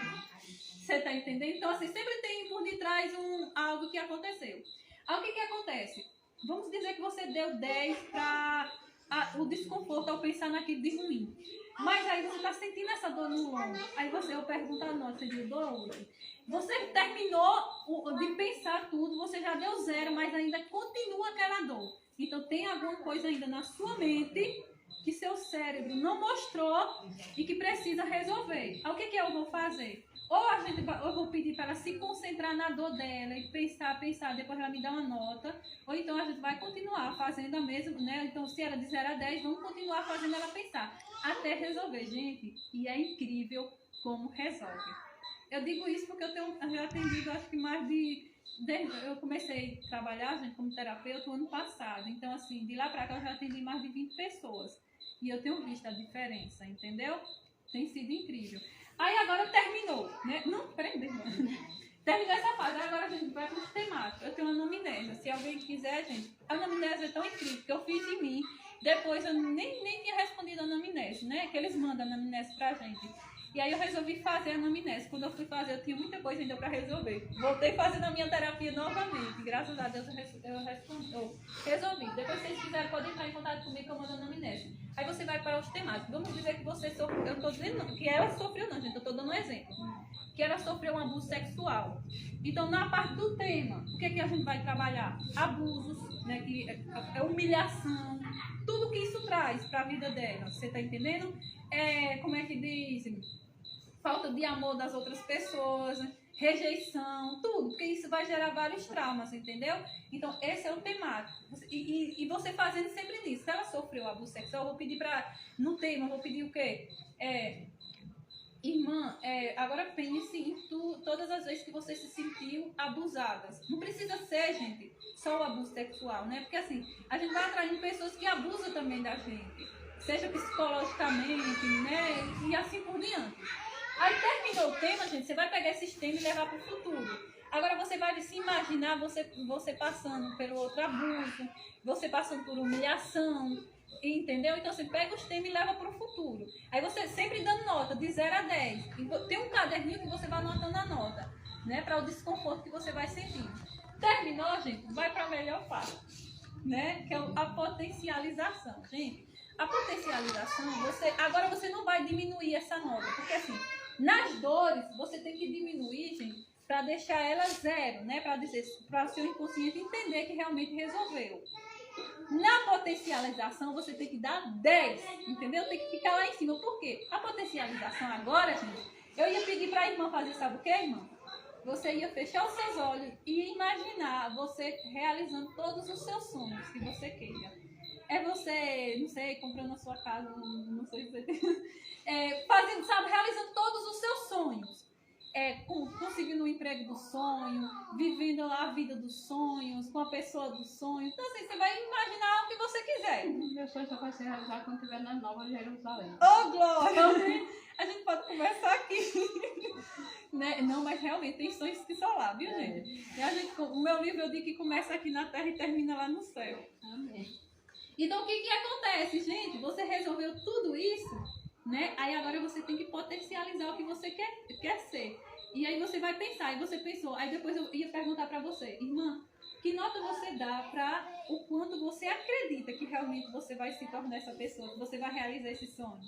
Você está entendendo? Então, assim, sempre tem por detrás algo que aconteceu. Aí, o que acontece? Vamos dizer que você deu 10 para o desconforto ao pensar naquilo de ruim. Mas aí você está sentindo essa dor no lombo. Aí eu pergunto a nota, você deu dor hoje? Você terminou de pensar tudo, você já deu 0, mas ainda continua aquela dor. Então tem alguma coisa ainda na sua mente que seu cérebro não mostrou e que precisa resolver. Aí o que eu vou fazer? Ou eu vou pedir para ela se concentrar na dor dela e pensar, depois ela me dá uma nota. Ou então a gente vai continuar fazendo a mesma, né? Então se ela de 0 a 10, vamos continuar fazendo ela pensar. Até resolver, gente. E é incrível como resolve. Eu digo isso porque eu já atendido, acho que mais eu comecei a trabalhar, gente, como terapeuta no ano passado. Então, assim, de lá pra cá eu já atendi mais de 20 pessoas. E eu tenho visto a diferença, entendeu? Tem sido incrível. Aí agora terminou, né? Não, peraí, terminou essa fase. Agora a gente vai para os temáticos. Eu tenho uma anamnese. Se alguém quiser, gente, a anamnese é tão incrível que eu fiz em mim. Depois eu nem tinha respondido a anamnese, né? Que eles mandam a anamnese pra gente. E aí eu resolvi fazer a anamnese. Quando eu fui fazer, eu tinha muita coisa ainda para resolver. Voltei fazendo a minha terapia novamente. Graças a Deus eu resolvi. Depois, se vocês quiserem, podem entrar em contato comigo que eu mando a anamnese. Aí você vai para os temáticos. Vamos dizer que você sofreu. Eu estou dizendo que ela sofreu, não, gente. Eu estou dando um exemplo. Que ela sofreu um abuso sexual. Então, na parte do tema, o que a gente vai trabalhar? Abusos, né? Que é humilhação. Tudo que isso traz para a vida dela. Você está entendendo? Como é que diz? Falta de amor das outras pessoas, rejeição, tudo, porque isso vai gerar vários traumas, entendeu? Então, esse é o temático. E você fazendo sempre nisso. Se ela sofreu abuso sexual, eu vou pedir no tema, eu vou pedir o quê? Irmã, agora pense em todas as vezes que você se sentiu abusada. Não precisa ser, gente, só o abuso sexual, né? Porque assim, a gente vai atraindo pessoas que abusam também da gente. Seja psicologicamente, né? E assim por diante. Aí terminou o tema, gente, você vai pegar esses temas e levar para o futuro. Agora você vai se imaginar você passando pelo outro abuso, você passando por humilhação, entendeu? Então você pega os temas e leva para o futuro. Aí você sempre dando nota de 0 a 10. Tem um caderninho que você vai anotando a nota, né? Para o desconforto que você vai sentir. Terminou, gente, vai para a melhor parte, né? Que é a potencialização, gente. A potencialização, agora você não vai diminuir essa nota, porque assim, nas dores, você tem que diminuir, gente, para deixar ela 0, né? Para o seu inconsciente entender que realmente resolveu. Na potencialização, você tem que dar 10, entendeu? Tem que ficar lá em cima. Por quê? A potencialização agora, gente, eu ia pedir para a irmã fazer, sabe o que, irmã? Você ia fechar os seus olhos e imaginar você realizando todos os seus sonhos que você queira. Você, não sei, comprando a sua casa, não sei se você tem. Fazendo, sabe, realizando todos os seus sonhos. Conseguindo o emprego do sonho, vivendo lá a vida dos sonhos, com a pessoa dos sonhos. Então, assim, você vai imaginar o que você quiser. Meu sonho só vai se realizar quando estiver nas Novas Jerusalém. Oh, glória! A gente pode conversar aqui. Né? Não, mas realmente tem sonhos que são lá, viu, gente? O meu livro eu digo que começa aqui na terra e termina lá no céu. Amém. Então, o que acontece, gente? Você resolveu tudo isso, né? Aí agora você tem que potencializar o que você quer ser. E aí você vai pensar, aí você pensou, aí depois eu ia perguntar pra você, irmã, que nota você dá para o quanto você acredita que realmente você vai se tornar essa pessoa, que você vai realizar esse sonho?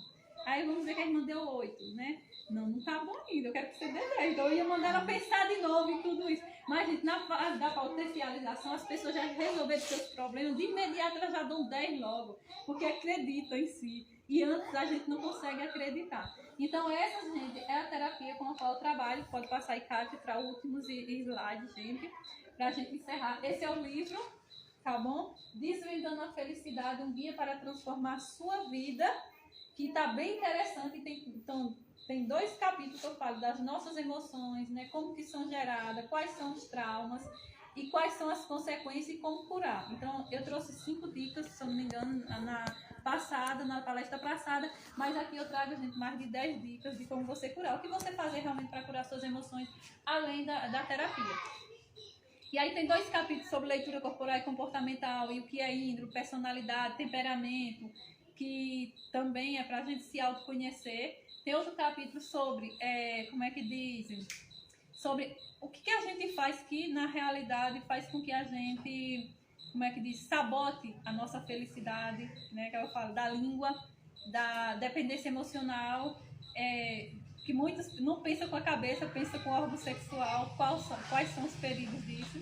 Aí vamos dizer que a irmã deu 8, né? Não tá bom ainda, eu quero que você dê 10. Então eu ia mandar ela pensar de novo em tudo isso. Mas, gente, na fase da potencialização, as pessoas já resolveram seus problemas, de imediato elas já dão 10 logo, porque acreditam em si. E antes a gente não consegue acreditar. Então essa, gente, é a terapia com a qual eu trabalho. Pode passar aí, Cátia, para últimos slides, gente, pra gente encerrar. Esse é o livro, tá bom? Desvendando a Felicidade, um guia para transformar a sua vida, que tá bem interessante. Tem 2 capítulos que eu falo das nossas emoções, né? Como que são geradas, quais são os traumas e quais são as consequências e como curar. Então, eu trouxe 5 dicas, se eu não me engano, na palestra passada, mas aqui eu trago, gente, mais de 10 dicas de como você curar. O que você fazer realmente para curar suas emoções, além da terapia. E aí tem 2 capítulos sobre leitura corporal e comportamental, e o que é índole, personalidade, temperamento, que também é para a gente se autoconhecer. Tem outro capítulo sobre, como é que dizem, sobre o que a gente faz que, na realidade, faz com que a gente, como é que diz, sabote a nossa felicidade, né, que eu falo, da língua. da dependência emocional, que muitos não pensam com a cabeça, pensam com o órgão sexual, quais são os perigos disso.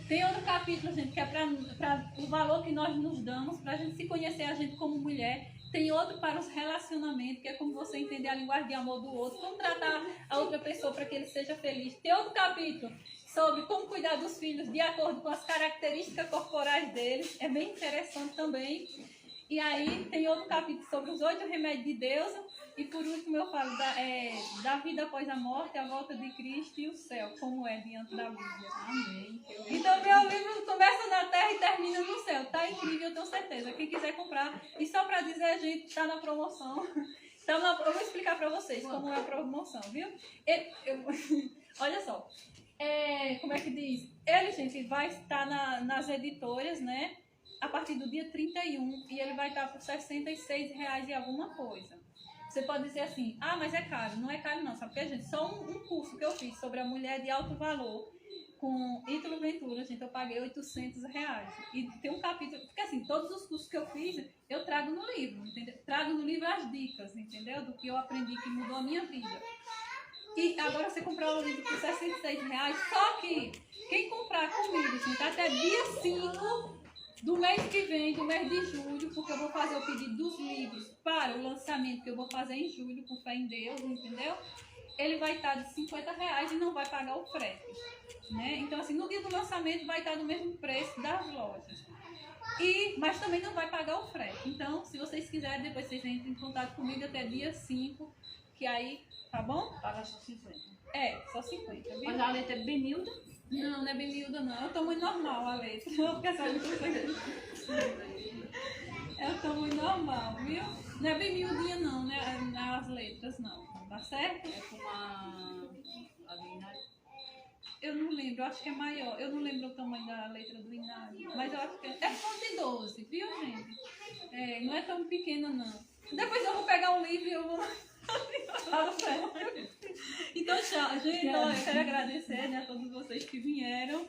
Tem outro capítulo, gente, que é para o valor que nós nos damos, para a gente se conhecer a gente como mulher. Tem outro para os relacionamentos, que é como você entender a linguagem de amor do outro, como tratar a outra pessoa para que ele seja feliz. Tem outro capítulo sobre como cuidar dos filhos de acordo com as características corporais deles. É bem interessante também. E aí tem outro capítulo sobre os 8 remédios de Deus. E por último eu falo da vida após a morte, a volta de Cristo e o céu, como é diante da Bíblia. Amém. Então meu livro começa na terra e termina no céu. Tá incrível, eu tenho certeza. Quem quiser comprar, e só para dizer, gente, tá na promoção. Eu vou explicar para vocês como é a promoção, viu? Olha só. Como é que diz? Ele, gente, vai estar nas editoras, né? A partir do dia 31 e ele vai estar por R$66 e alguma coisa. Você pode dizer assim, mas é caro. Não é caro não, sabe? Porque, gente, só um curso que eu fiz sobre a mulher de alto valor com Ítalo Ventura, gente, eu paguei R$800. E tem um capítulo, porque assim, todos os cursos que eu fiz, eu trago no livro, entendeu? Trago no livro as dicas, entendeu? Do que eu aprendi que mudou a minha vida. E agora você comprar o livro por R$66, só que quem comprar comigo, gente, até dia 5 do mês que vem, do mês de julho, porque eu vou fazer o pedido dos livros para o lançamento que eu vou fazer em julho, com fé em Deus, entendeu? Ele vai estar de R$50 e não vai pagar o frete, né? Então, assim, no dia do lançamento vai estar no mesmo preço das lojas. Mas também não vai pagar o frete. Então, se vocês quiserem, depois vocês entrem em contato comigo até dia 5, que aí, tá bom? Paga só 50. Só 50, viu? Mas a letra é bem miúda? Não, não é bem miúda, não. É o tamanho normal a letra. Porque essa letra é o tamanho normal, viu? Não é bem miudinha, não, né? As letras, não. Tá certo? É como a Inário. Eu não lembro, eu acho que é maior. Eu não lembro o tamanho da letra do Inário. Mas eu acho que é fonte 12, viu, gente? Não é tão pequena, não. Depois eu vou pegar um livro e eu vou... Então, tchau, gente. Então, eu quero agradecer, né, a todos vocês que vieram.